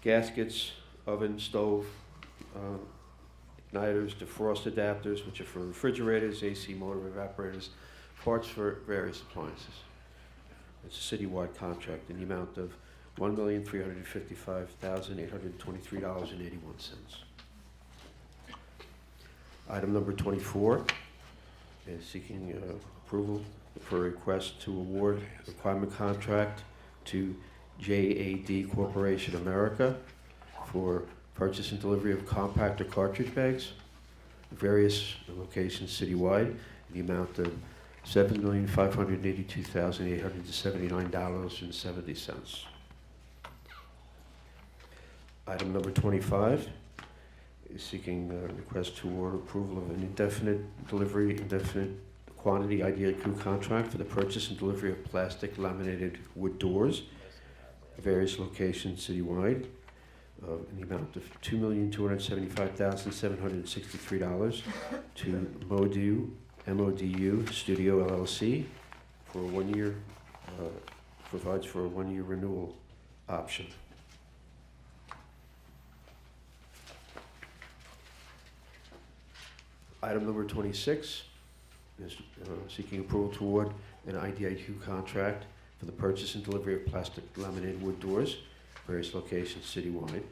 gaskets, oven, stove, igniters, defrost adapters, which are for refrigerators, AC motor evaporators, parts for various appliances. It's a citywide contract in the amount of $1,355,823.81. Item number 24 is seeking approval for a request to award requirement contract to JAD Corporation America for purchase and delivery of compactor cartridge bags, various locations citywide, in the amount of $7,582,879.70. Item number 25 is seeking a request to award approval of an indefinite delivery, indefinite quantity IDIQ contract for the purchase and delivery of plastic laminated wood doors, various locations citywide. in the amount of $2,275,763 to MODU Studio LLC for a 1 year, provides for a 1 year renewal option. Item number 26 is seeking approval to award an IDIQ contract for the purchase and delivery of plastic laminated wood doors, various locations citywide.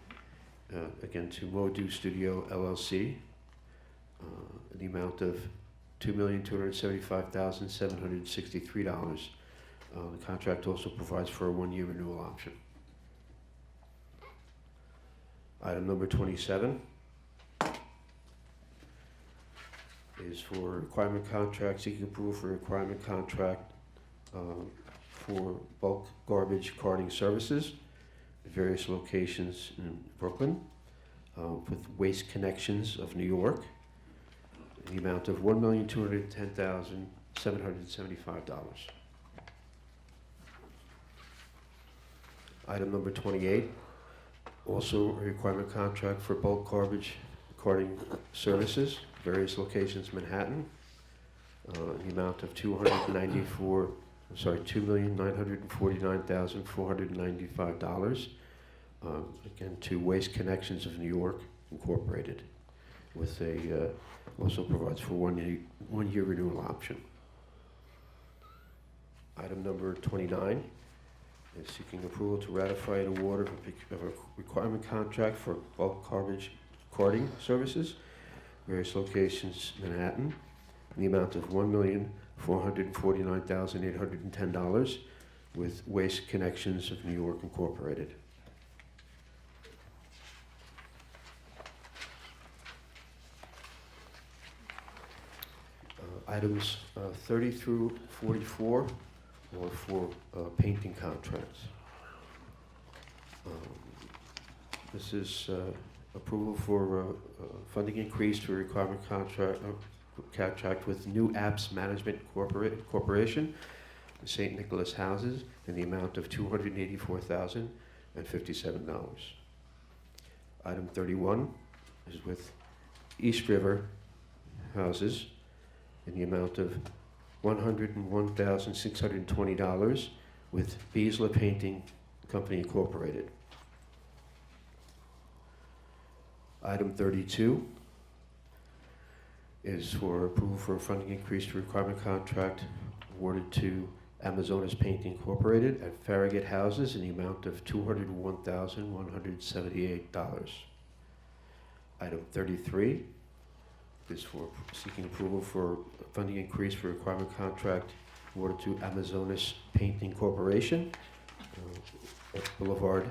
Again, to MODU Studio LLC, in the amount of $2,275,763. The contract also provides for a 1 year renewal option. Item number 27 is for requirement contract, seeking approval for requirement contract for bulk garbage carting services at various locations in Brooklyn with Waste Connections of New York in the amount of $1,210,775. Item number 28, also a requirement contract for bulk garbage carting services, various locations Manhattan, in the amount of $2,949,495. Again, to Waste Connections of New York Incorporated, with a also provides for 1 year renewal option. Item number 29 is seeking approval to ratify an award of a requirement contract for bulk garbage carting services, various locations Manhattan, in the amount of $1,449,810 with Waste Connections of New York Incorporated. Items 30 through 44 are for painting contracts. This is approval for funding increase to a requirement contract with New Apps Management Corporation, St. Nicholas Houses, in the amount of $284,057. Item 31 is with East River Houses in the amount of $101,620 with Beasler Painting Company Incorporated. Item 32 is for approval for a funding increase to requirement contract awarded to Amazonas Painting Incorporated at Farragut Houses in the amount of $201,178. Item 33 is for seeking approval for funding increase for requirement contract awarded to Amazonas Painting Corporation at Boulevard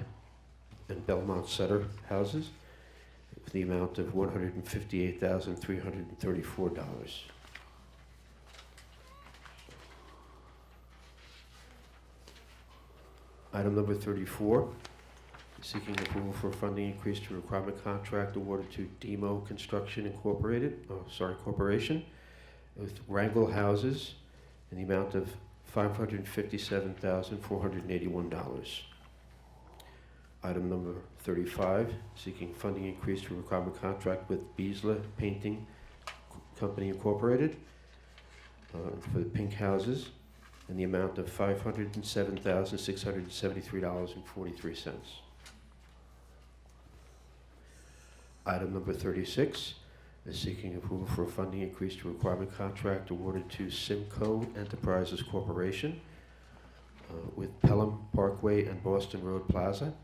and Belmont Center Houses with the amount of $158,334. Item number 34, seeking approval for funding increase to requirement contract awarded to Demo Construction Corporation with Wrangle Houses in the amount of $557,481. Item number 35, seeking funding increase to requirement contract with Beasler Painting Company Incorporated for the pink houses in the amount of $507,673.43. Item number 36 is seeking approval for a funding increase to requirement contract awarded to Simcoe Enterprises Corporation with Pelham Parkway and Boston Road Plaza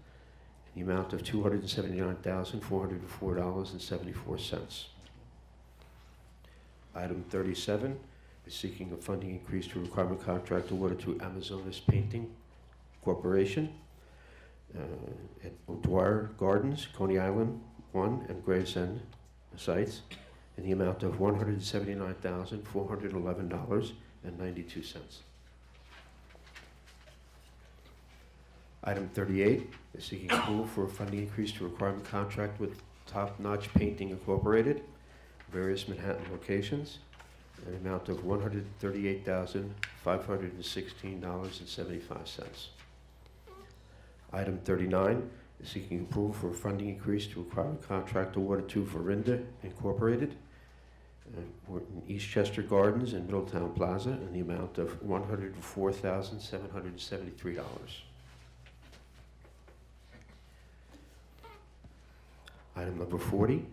in the amount of $279,404.74. Item 37 is seeking a funding increase to requirement contract awarded to Amazonas Painting Corporation at O'Dwyer Gardens, Coney Island 1 and Gravesend sites in the amount of $179,411.92. Item 38 is seeking approval for a funding increase to requirement contract with Top Notch Painting Incorporated, various Manhattan locations, an amount of $138,516.75. Item 39 is seeking approval for a funding increase to requirement contract awarded to Verinda Incorporated. We're in Eastchester Gardens and Middletown Plaza in the amount of $104,773. Item number 40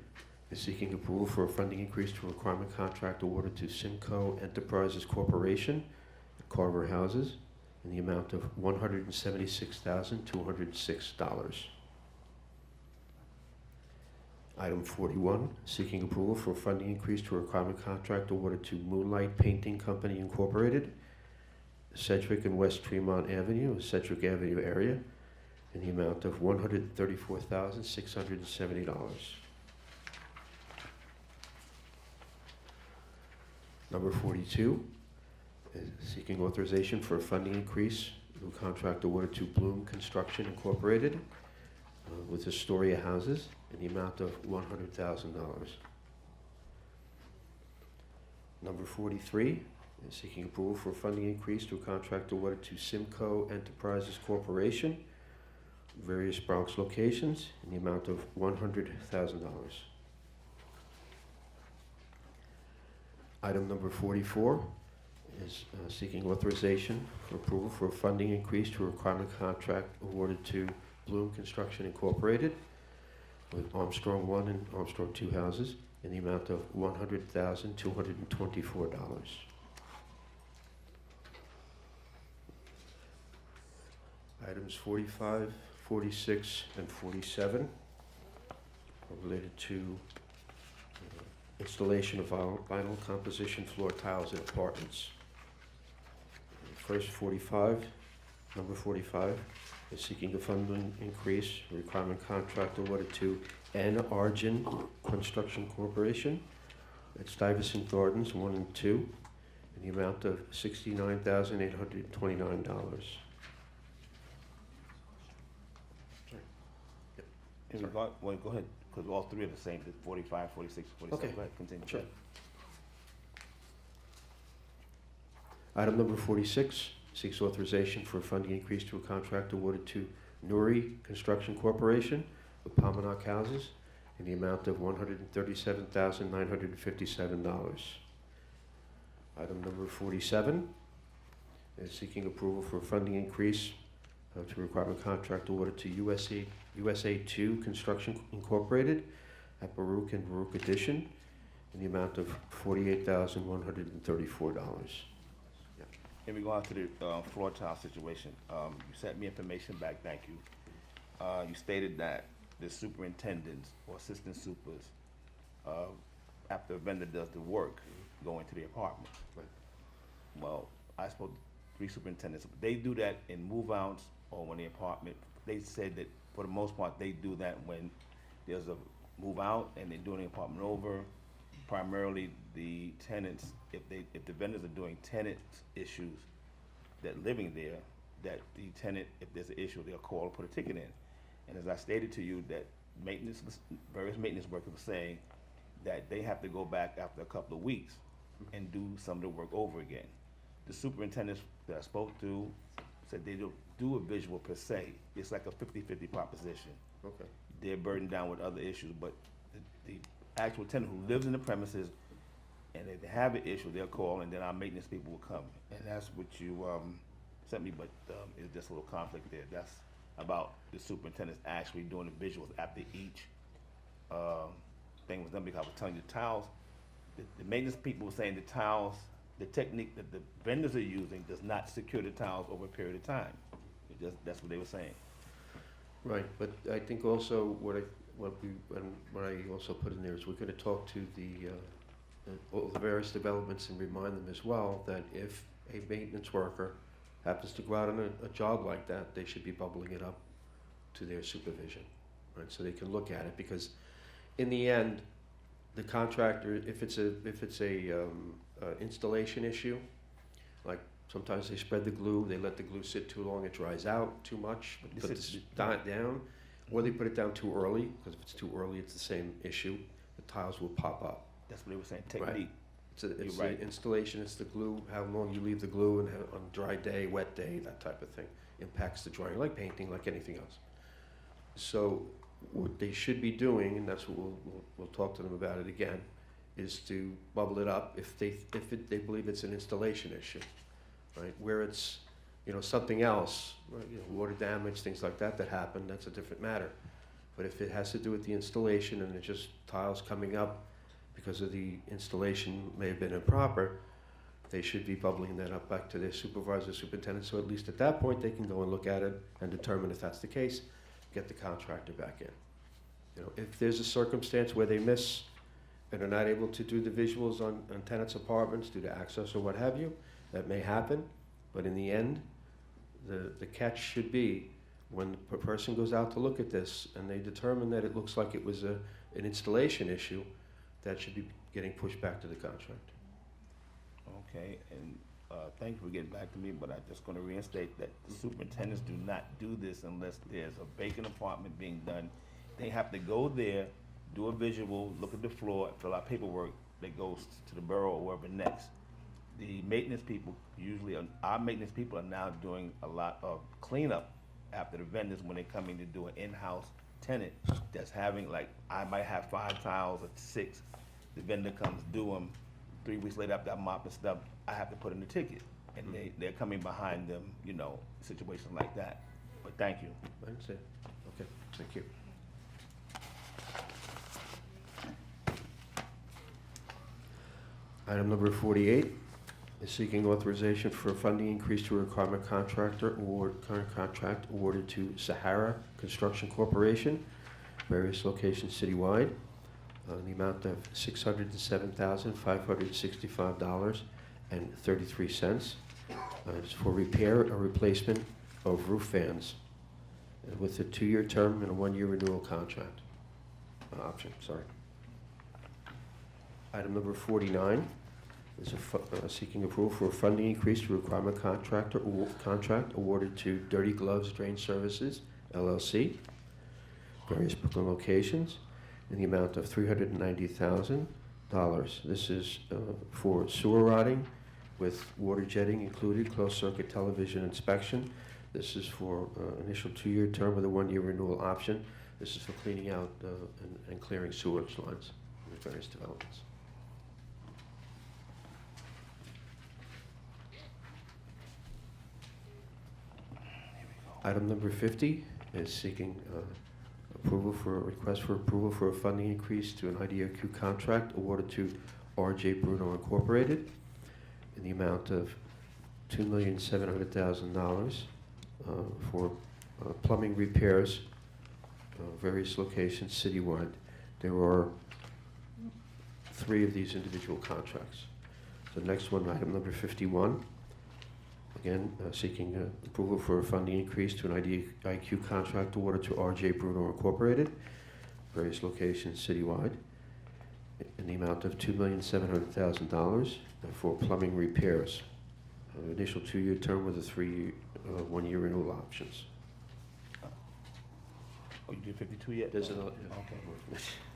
is seeking approval for a funding increase to a requirement contract awarded to Simcoe Enterprises Corporation at Carver Houses in the amount of $176,206. Item 41, seeking approval for a funding increase to a requirement contract awarded to Moonlight Painting Company Incorporated, Sedgwick and West Fremont Avenue, Sedgwick Avenue area, in the amount of $134,670. Number 42 is seeking authorization for a funding increase to a contract awarded to Bloom Construction Incorporated with Astoria Houses in the amount of $100,000. Number 43 is seeking approval for a funding increase to a contract awarded to Simcoe Enterprises Corporation, various Bronx locations, in the amount of $100,000. Item number 44 is seeking authorization for approval for a funding increase to a requirement contract awarded to Bloom Construction Incorporated with Armstrong 1 and Armstrong 2 houses in the amount of $100,224. Items 45, 46, and 47 are related to installation of vinyl composition floor tiles in apartments. First, number 45, is seeking a funding increase, requirement contract awarded to N. Arjun Construction Corporation at Stuyvesant Gardens 1 and 2 in the amount of $69,829. In regard, well, go ahead, because all three are the same, the 45, 46, 47. Okay. Go ahead, continue. Sure. Item number 46 seeks authorization for a funding increase to a contract awarded to Nuri Construction Corporation of Palmanock Houses in the amount of $137,957. Item number 47 is seeking approval for a funding increase to a requirement contract awarded to USA 2 Construction Incorporated at Baruch and Baruch Addition in the amount of $48,134. In regard to the floor tile situation, you sent me information back, thank you. You stated that the superintendents or assistant supers, after a vendor does the work, go into the apartment. Right. Well, I spoke to 3 superintendents. They do that in move-outs or when the apartment, they said that for the most part, they do that when there's a move-out and they're doing the apartment over. Primarily the tenants, if the vendors are doing tenant issues that living there, that the tenant, if there's an issue, they'll call or put a ticket in. And as I stated to you, that various maintenance workers were saying that they have to go back after a couple of weeks and do some of the work over again. The superintendents that I spoke to said they don't do a visual per se. It's like a 50-50 proposition. Okay. They're burdened down with other issues, but the actual tenant who lives in the premises, and if they have an issue, they'll call, and then our maintenance people will come. And that's what you sent me, but it's just a little conflict there. That's about the superintendents actually doing the visuals after each thing was done, because I was telling you the tiles, the maintenance people were saying the tiles, the technique that the vendors are using does not secure the tiles over a period of time. That's what they were saying. Right, but I think also what I also put in there is we're going to talk to all the various developments and remind them as well that if a maintenance worker happens to go out on a job like that, they should be bubbling it up to their supervision, right? So they can look at it, because in the end, the contractor, if it's a installation issue, like sometimes they spread the glue, they let the glue sit too long, it dries out too much, put it down, or they put it down too early, because if it's too early, it's the same issue. The tiles will pop up. That's what they were saying, technique. Right. It's right. the installation, it's the glue, how long you leave the glue, and on dry day, wet day, that type of thing impacts the drying, like painting, like anything else. So what they should be doing, and that's what we'll talk to them about it again, is to bubble it up if they believe it's an installation issue, right? Where it's, something else, right? Water damage, things like that happen, that's a different matter. But if it has to do with the installation and it's just tiles coming up because of the installation may have been improper, they should be bubbling that up back to their supervisor, superintendent, so at least at that point they can go and look at it and determine if that's the case, get the contractor back in. If there's a circumstance where they miss and are not able to do the visuals on tenants' apartments due to access or what have you, that may happen, but in the end, the catch should be when the person goes out to look at this and they determine that it looks like it was an installation issue, that should be getting pushed back to the contractor. Okay, and thank you for getting back to me, but I'm just gonna reinstate that the superintendents do not do this unless there's a vacant apartment being done. They have to go there, do a visual, look at the floor, fill out paperwork that goes to the borough or wherever next. The maintenance people, usually our maintenance people are now doing a lot of cleanup after the vendors when they come in to do an in-house tenant that's having, like, I might have 5 tiles or 6, the vendor comes do them, 3 weeks later after I mop and stuff, I have to put in the ticket. And they're coming behind them, situations like that. But thank you. I understand. Okay, thank you. Item number 48 is seeking authorization for a funding increase to a requirement current contract awarded to Sahara Construction Corporation, various locations citywide, in the amount of $607,565.33. It's for repair or replacement of roof fans with a 2-year term and a 1-year renewal contract option. Item number 49 is seeking approval for a funding increase to requirement contract awarded to Dirty Gloves Drain Services, LLC, various Brooklyn locations, in the amount of $390,000. This is for sewer rotting with water jetting included, closed-circuit television inspection. This is for initial 2-year term with a 1-year renewal option. This is for cleaning out and clearing sewage lines with various developments. Item number 50 is seeking request for approval for a funding increase to an IDIQ contract awarded to R.J. Bruno Incorporated in the amount of $2,700,000 for plumbing repairs, various locations citywide. There are 3 of these individual contracts. The next one, item number 51, again, seeking approval for a funding increase to an IDIQ contract awarded to R.J. Bruno Incorporated, various locations citywide, in the amount of $2,700,000 for plumbing repairs. Initial 2-year term with a 1-year renewal options. Oh, you did 52 yet? There's another. Okay.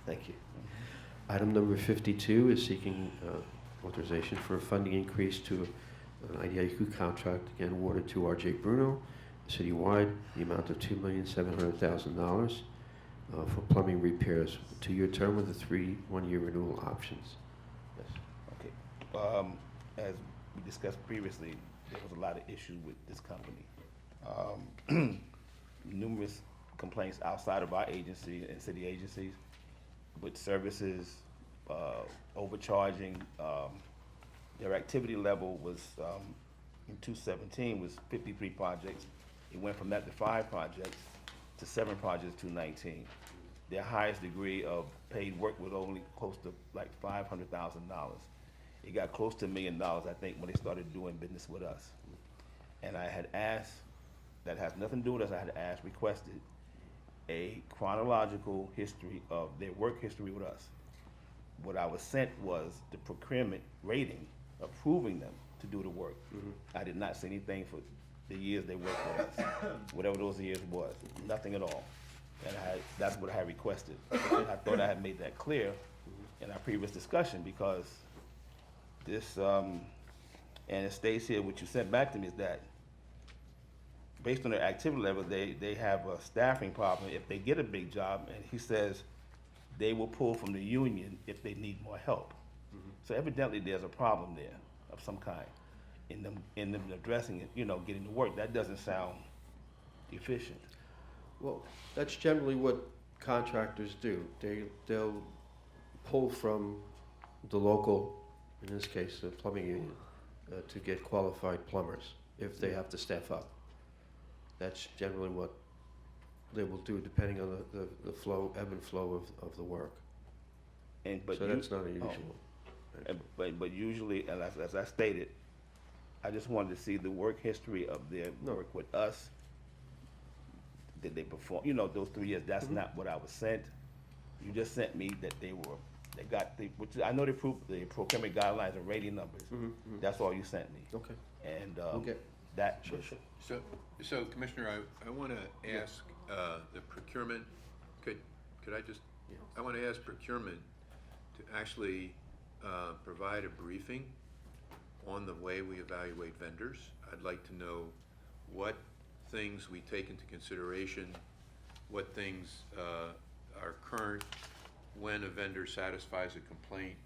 Thank you. Item number 52 is seeking authorization for a funding increase to an IDIQ contract, again awarded to R.J. Bruno, citywide, the amount of $2,700,000 for plumbing repairs, 2-year term with a 1-year renewal options. Yes. Okay. As we discussed previously, there was a lot of issues with this company. Numerous complaints outside of our agency and city agencies with services, overcharging. Their activity level was, in 2017, was 53 projects. It went from that to 5 projects to 7 projects to 2019. Their highest degree of paid work was only close to like $500,000. It got close to $1 million, I think, when they started doing business with us. And I had asked, that has nothing to do with us, I had requested a chronological history of their work history with us. What I was sent was the procurement rating approving them to do the work. I did not see anything for the years they worked with us, whatever those years was, nothing at all. And that's what I had requested. I thought I had made that clear in our previous discussion, because this, and it stays here, what you sent back to me is that based on their activity level, they have a staffing problem if they get a big job, and he says they will pull from the union if they need more help. So evidently, there's a problem there of some kind in them addressing it, getting to work. That doesn't sound efficient. Well, that's generally what contractors do. They'll pull from the local, in this case, the plumbing union, to get qualified plumbers if they have to staff up. That's generally what they will do, depending on the flow, ebb and flow of the work. So that's not unusual. But usually, as I stated, I just wanted to see the work history of their work with us. Did they perform? Those 3 years. That's not what I was sent. You just sent me that which I know the procurement guidelines and rating numbers. That's all you sent me. Okay. And Okay. that. Sure. So Commissioner, I want to ask the procurement, could I just, I want to ask procurement to actually provide a briefing on the way we evaluate vendors. I'd like to know what things we take into consideration, what things are current, when a vendor satisfies a complaint,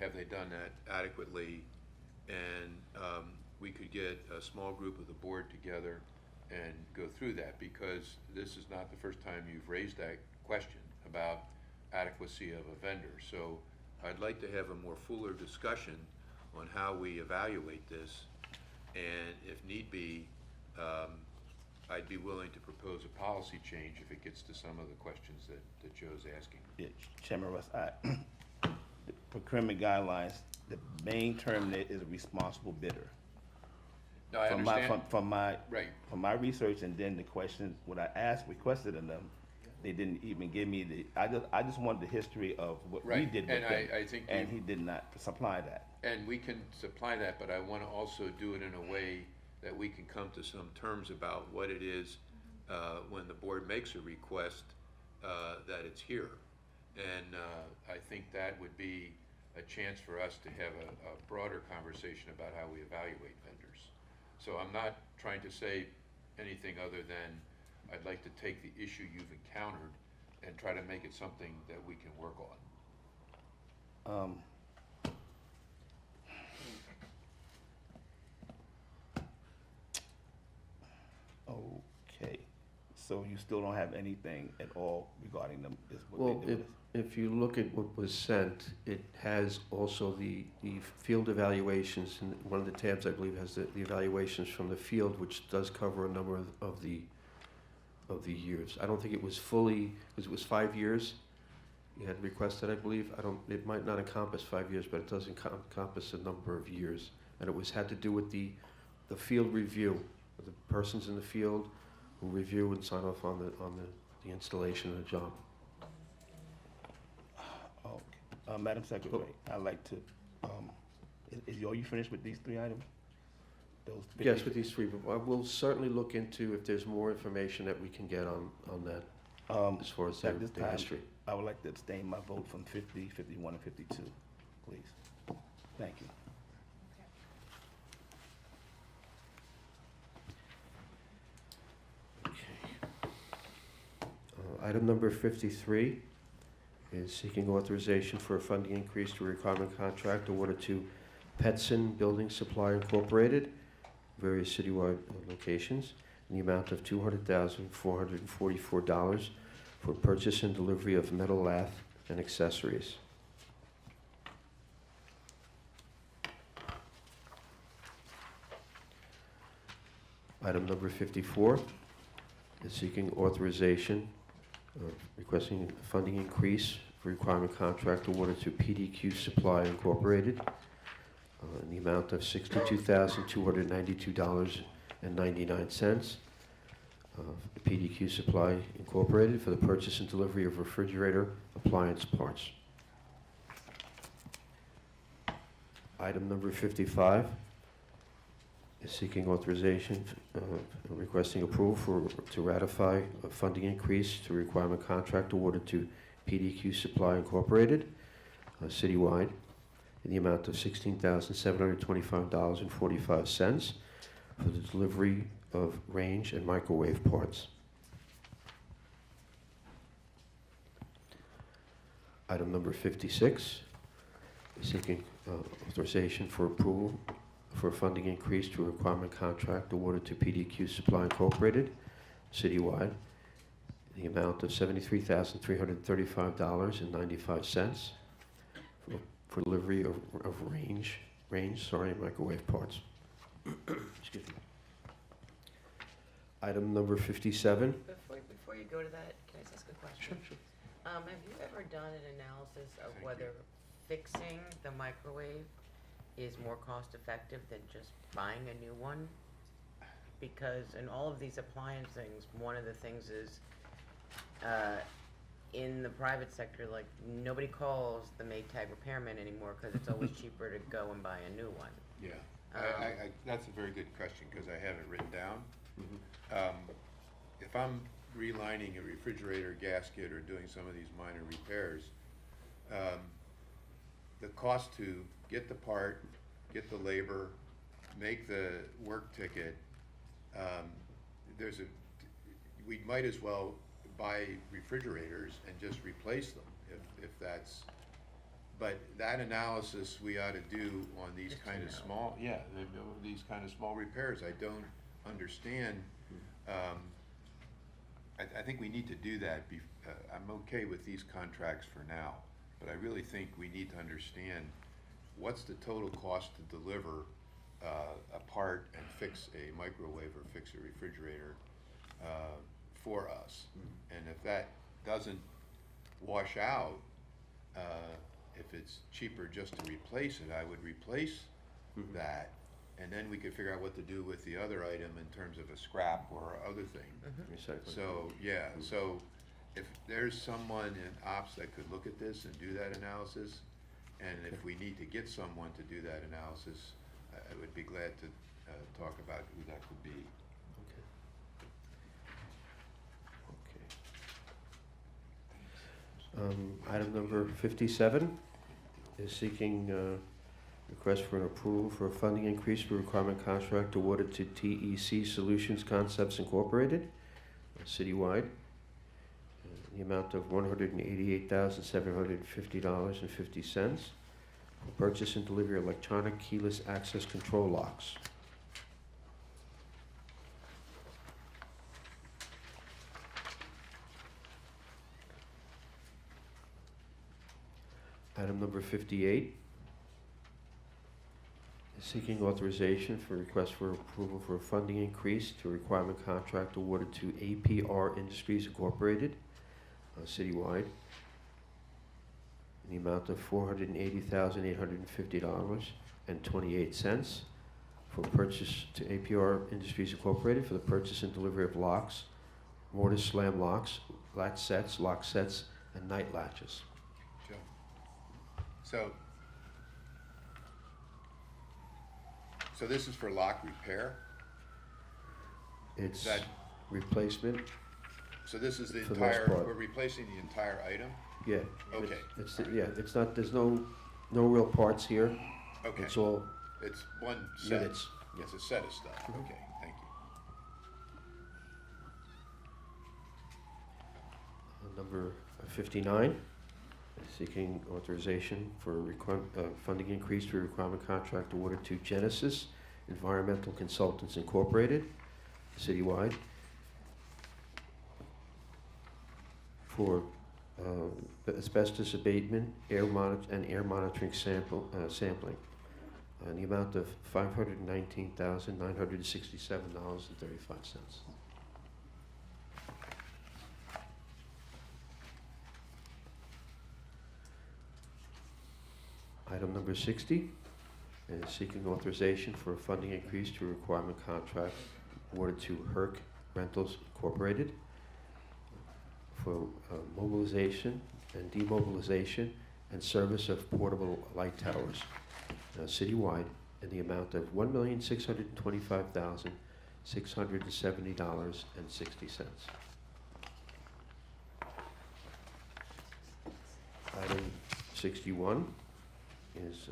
have they done that adequately, and we could get a small group of the board together and go through that, because this is not the first time you've raised that question about adequacy of a vendor. So I'd like to have a more fuller discussion on how we evaluate this, and if need be, I'd be willing to propose a policy change if it gets to some of the questions that Joe's asking. Yeah, Chairman Russ, the procurement guidelines, the main term there is a responsible bidder. No, I understand. From Right. my research, and then the questions, what I requested of them, they didn't even give me I just wanted the history of what we Right, did with and them. I think And you- he did not supply that. And we can supply that, but I want to also do it in a way that we can come to some terms about what it is when the board makes a request, that it's here. And I think that would be a chance for us to have a broader conversation about how we evaluate vendors. So I'm not trying to say anything other than I'd like to take the issue you've encountered and try to make it something that we can work on. Okay, so you still don't have anything at all regarding them, is what Well, they do? if you look at what was sent, it has also the field evaluations, and one of the tabs, I believe, has the evaluations from the field, which does cover a number of the years. I don't think it was fully, because it was 5 years you had requested, I believe. It might not encompass 5 years, but it does encompass a number of years. And it had to do with the field review, the persons in the field who review and sign off on the installation of the job. Okay. Madam Secretary, I'd like to, are you finished with these 3 items? Those 50? Yes, with these 3, but I will certainly look into if there's more information that we can get on that, as far as At this their time, history. I would like to abstain my vote from 50, 51, and 52, please. Thank you. Item number 53 is seeking authorization for a funding increase to a requirement contract awarded to Petson Building Supply Incorporated, various citywide locations, in the amount of $200,444 for purchase and delivery of metal lath and accessories. Item number 54 is seeking authorization, requesting funding increase for requirement contract awarded to PDQ Supply Incorporated in the amount of $62,292.99. PDQ Supply Incorporated for the purchase and delivery of refrigerator appliance parts. Item number 55 is seeking authorization, requesting approval to ratify a funding increase to requirement contract awarded to PDQ Supply Incorporated, Citywide, in the amount of $16,725.45 for the delivery of range and microwave parts. Item number 56, seeking authorization for approval for a funding increase to a requirement contract awarded to PDQ Supply Incorporated, Citywide, in the amount of $73,335.95 for delivery of range, microwave parts. Excuse me. Item number 57. Before you go to that, can I just ask a question? Sure. Have you ever done an analysis of whether fixing the microwave is more cost effective than just buying a new one? Because in all of these appliance things, one of the things is, in the private sector, like, nobody calls the Maytag repairman anymore because it's always cheaper to go and buy a new one. Yeah, Um, that's a very good question, because I have it written down. If I'm relining a refrigerator gasket or doing some of these minor repairs, the cost to get the part, get the labor, make the work ticket, we might as well buy refrigerators and just replace them if that's, but that analysis we ought to do on these Just to kind of know. small, these kind of small repairs. I don't understand. I think we need to do that. I'm okay with these contracts for now, but I really think we need to understand what's the total cost to deliver a part and fix a microwave or fix a refrigerator for us. And if that doesn't wash out, if it's cheaper just to replace it, I would replace that, and then we could figure out what to do with the other item in terms of a scrap or other thing. Recycling. So, yeah, so if there's someone in ops that could look at this and do that analysis, and if we need to get someone to do that analysis, I would be glad to talk about who that could be. Item number 57 is seeking request for an approval for a funding increase for requirement contract awarded to TEC Solutions Concepts Incorporated, Citywide, in the amount of $188,750.50 for purchase and delivery of electronic keyless access control locks. Item number 58 is seeking authorization for request for approval for a funding increase to a requirement contract awarded to APR Industries Incorporated, Citywide, in the amount of $480,850.28 for purchase to APR Industries Incorporated for the purchase and delivery of locks, mortise slam locks, latch sets, lock sets, and night latches. So this is for lock repair? It's That- replacement, So this is the For the most entire, part. we're replacing the entire item? yeah. Okay. It's not, there's no real parts here. Okay. It's all It's one set? units. It's a set of stuff, okay, thank you. Number 59, seeking authorization for funding increase for requirement contract awarded to Genesis Environmental Consultants Incorporated, Citywide, for asbestos abatement, air monitoring sampling, in the amount of $519,967.35. Item number 60 is seeking authorization for a funding increase to a requirement contract awarded to Herc Rentals Incorporated for mobilization and demobilization and service of portable light towers, citywide, in the amount of $1,625,670.60. Item 61 is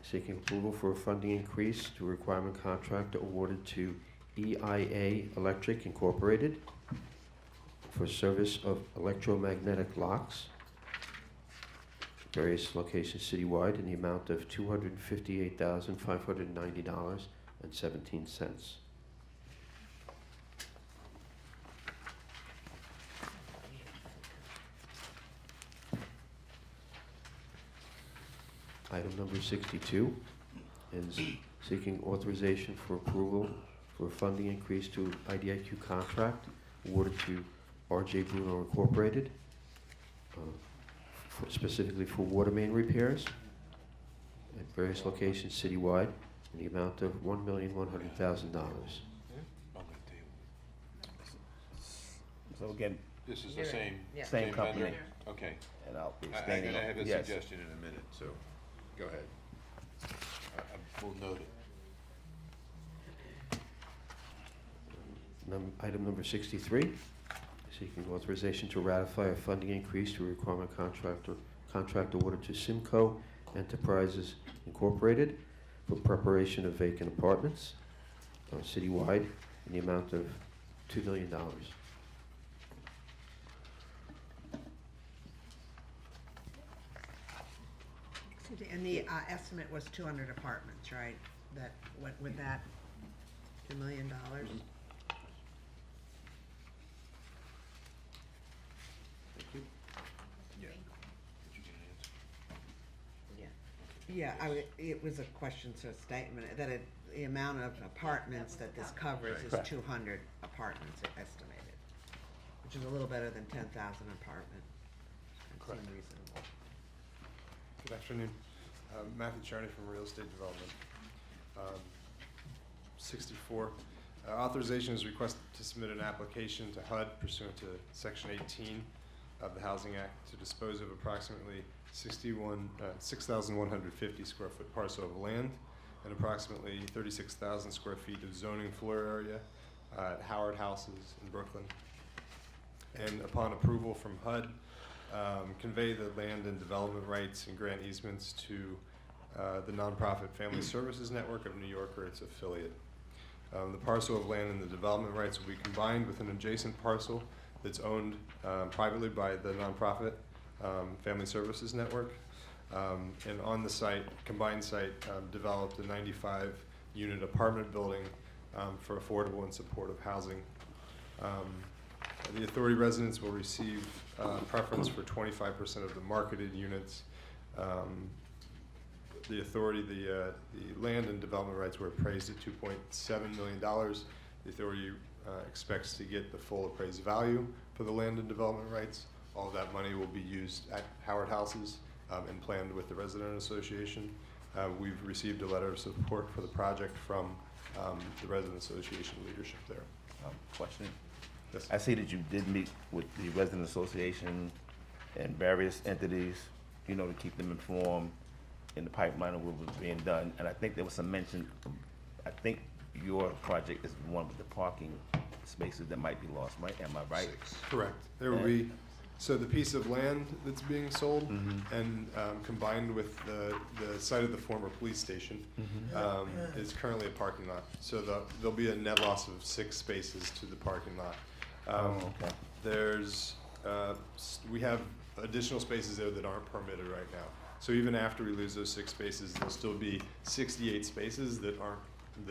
seeking approval for a funding increase to a requirement contract awarded to EIA Electric Incorporated for service of electromagnetic locks, various locations citywide, in the amount of $258,590.17. Item number 62 is seeking authorization for approval for a funding increase to IDIQ contract awarded to R.J. Bruno Incorporated, specifically for water main repairs at various locations citywide in the amount of $1,100,000. So again, This is the same, Yeah. Same vendor? company. Okay. and I'll be I'm standing. gonna have a Yes. suggestion in a minute, so go ahead. We'll note it. Item number 63, seeking authorization to ratify a funding increase to requirement contract awarded to Simcoe Enterprises Incorporated for preparation of vacant apartments citywide in the amount of $2 million. And the estimate was 200 apartments, right? That went with that, $2 million? Yeah. Did you get an answer? Yeah, it was a question, so a statement, that the amount of apartments that this covers is Correct. 200 apartments estimated, which is a little better than 10,000 apartment. Correct. Seemed reasonable. Good afternoon. Matthew Charney from Real Estate Development. 64. Authorization is requested to submit an application to HUD pursuant to Section 18 of the Housing Act to dispose of approximately 6,150 square foot parcel of land and approximately 36,000 square feet of zoning floor area at Howard Houses in Brooklyn. And upon approval from HUD, convey the land and development rights and grant easements to the nonprofit Family Services Network of New York or its affiliate. The parcel of land and the development rights will be combined with an adjacent parcel that's owned privately by the nonprofit Family Services Network. And on the site, combined site, developed a 95-unit apartment building for affordable and supportive housing. The authority residents will receive preference for 25% of the marketed units. The authority, the land and development rights were appraised at $2.7 million. The authority expects to get the full appraised value for the land and development rights. All of that money will be used at Howard Houses and planned with the Resident Association. We've received a letter of support for the project from the Resident Association leadership there. Question. Yes. I see that you did meet with the resident association and various entities, to keep them informed in the pipeline of what was being done. And I think there was some mention, I think your project is the one with the parking spaces that might be lost, right? Am I right? Correct. There will be, so the piece of land that's being sold and combined with the site of the former police station is currently a parking lot. So there'll be a net loss of 6 spaces to the parking lot. Okay. There's, we have additional spaces there that aren't permitted right now. So even after we lose those 6 spaces, there'll still be 68 spaces that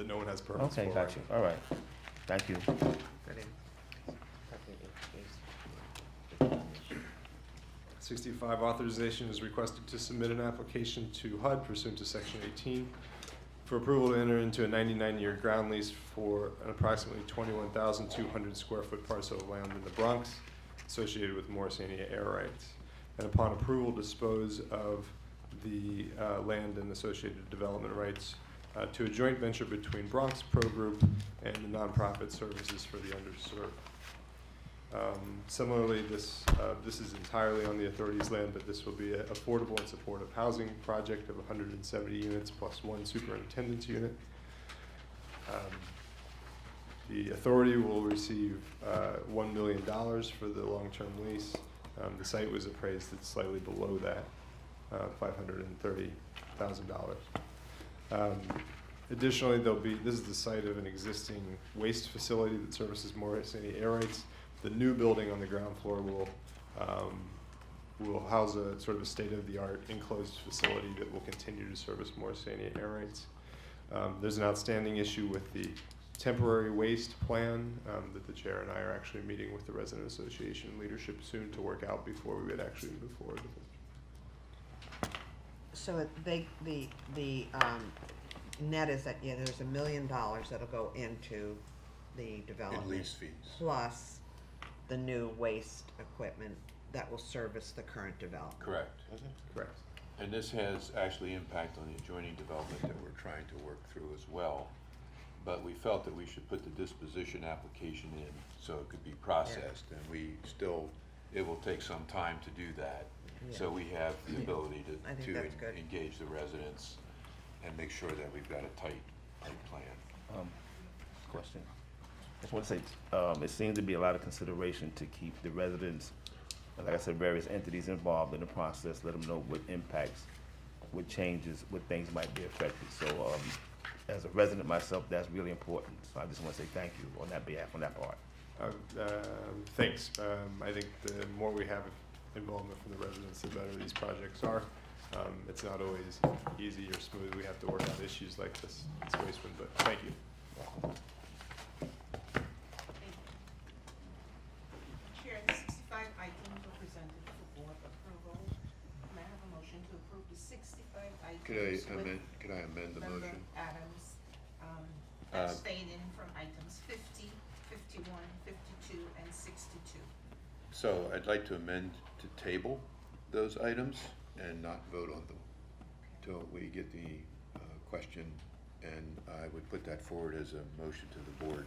no one has permits for. Okay, got you. All right. Thank you. 65, authorization is requested to submit an application to HUD pursuant to Section 18 for approval to enter into a 99-year ground lease for an approximately 21,200 square foot parcel of land in the Bronx associated with Morrisania air rights. And upon approval, dispose of the land and associated development rights to a joint venture between Bronx Pro Group and the nonprofit Services for the Underserved. Similarly, this is entirely on the authority's land, but this will be an affordable and supportive housing project of 170 units plus 1 superintendent's unit. The authority will receive $1 million for the long-term lease. The site was appraised at slightly below that, $530,000. Additionally, this is the site of an existing waste facility that services Morrisania air rights. The new building on the ground floor will house a sort of a state-of-the-art enclosed facility that will continue to service Morrisania air rights. There's an outstanding issue with the temporary waste plan that the chair and I are actually meeting with the resident association leadership soon to work out before we would actually move forward with it. So the net is that, yeah, there's $1 million that'll go into the development. In lease fees. Plus the new waste equipment that will service the current development. Correct. Correct. And this has actually impact on the adjoining development that we're trying to work through as well. But we felt that we should put the disposition application in so it could be processed. And it will take some time to do that. So we have the ability I think to that's good. engage the residents and make sure that we've got a tight plan. Question. I just want to say, it seems to be a lot of consideration to keep the residents, like I said, various entities involved in the process, let them know what impacts, what changes, what things might be affected. So, as a resident myself, that's really important. So I just want to say thank you on that behalf, on that part. Thanks. I think the more we have involvement from the residents, the better these projects are. It's not always easy or smooth. We have to work out issues like this waste one, but thank you. Chair, the 65 items were presented for board approval. May I have a motion to approve the 65 items? Could I amend the Member motion? Adams, abstaining from items 50, 51, 52, and 62. So I'd like to amend to table those items and not vote on them till we get the question, and I would put that forward as a motion to the board.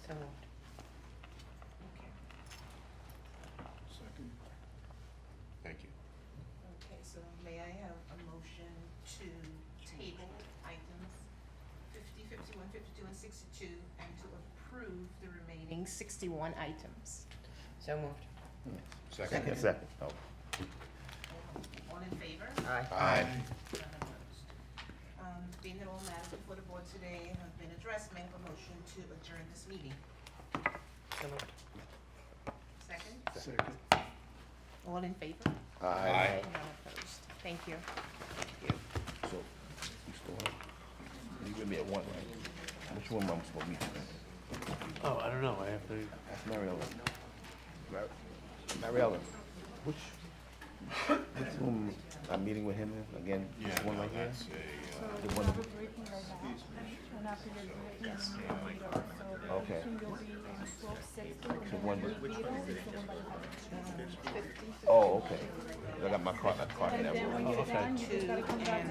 So moved. Okay. Second. Thank you. Okay, so may I have a motion to table items 50, 51, 52, and 62, and to approve the remaining 61 items? So moved. Second. Second. Oh. All in favor? Aye. Aye. None opposed. Being that all matters before the board today have been addressed, may I have a motion to adjourn this meeting? So moved. Second? Second. All in favor? Aye. None opposed. Thank you. So, you still have, you give me a one, right? Which one am I supposed to meet? Oh, I don't know, I have to, That's Mary Ellen. Mary Ellen, which room, I'm meeting with him in, again, this one right here? That's a, The one, We're breaking right now, and after your break, you'll meet us. So Okay. you'll be in 1260, and The then one- Beetle is the one by the oh, okay. I got my card in that And then room. when you're done, you just gotta come back to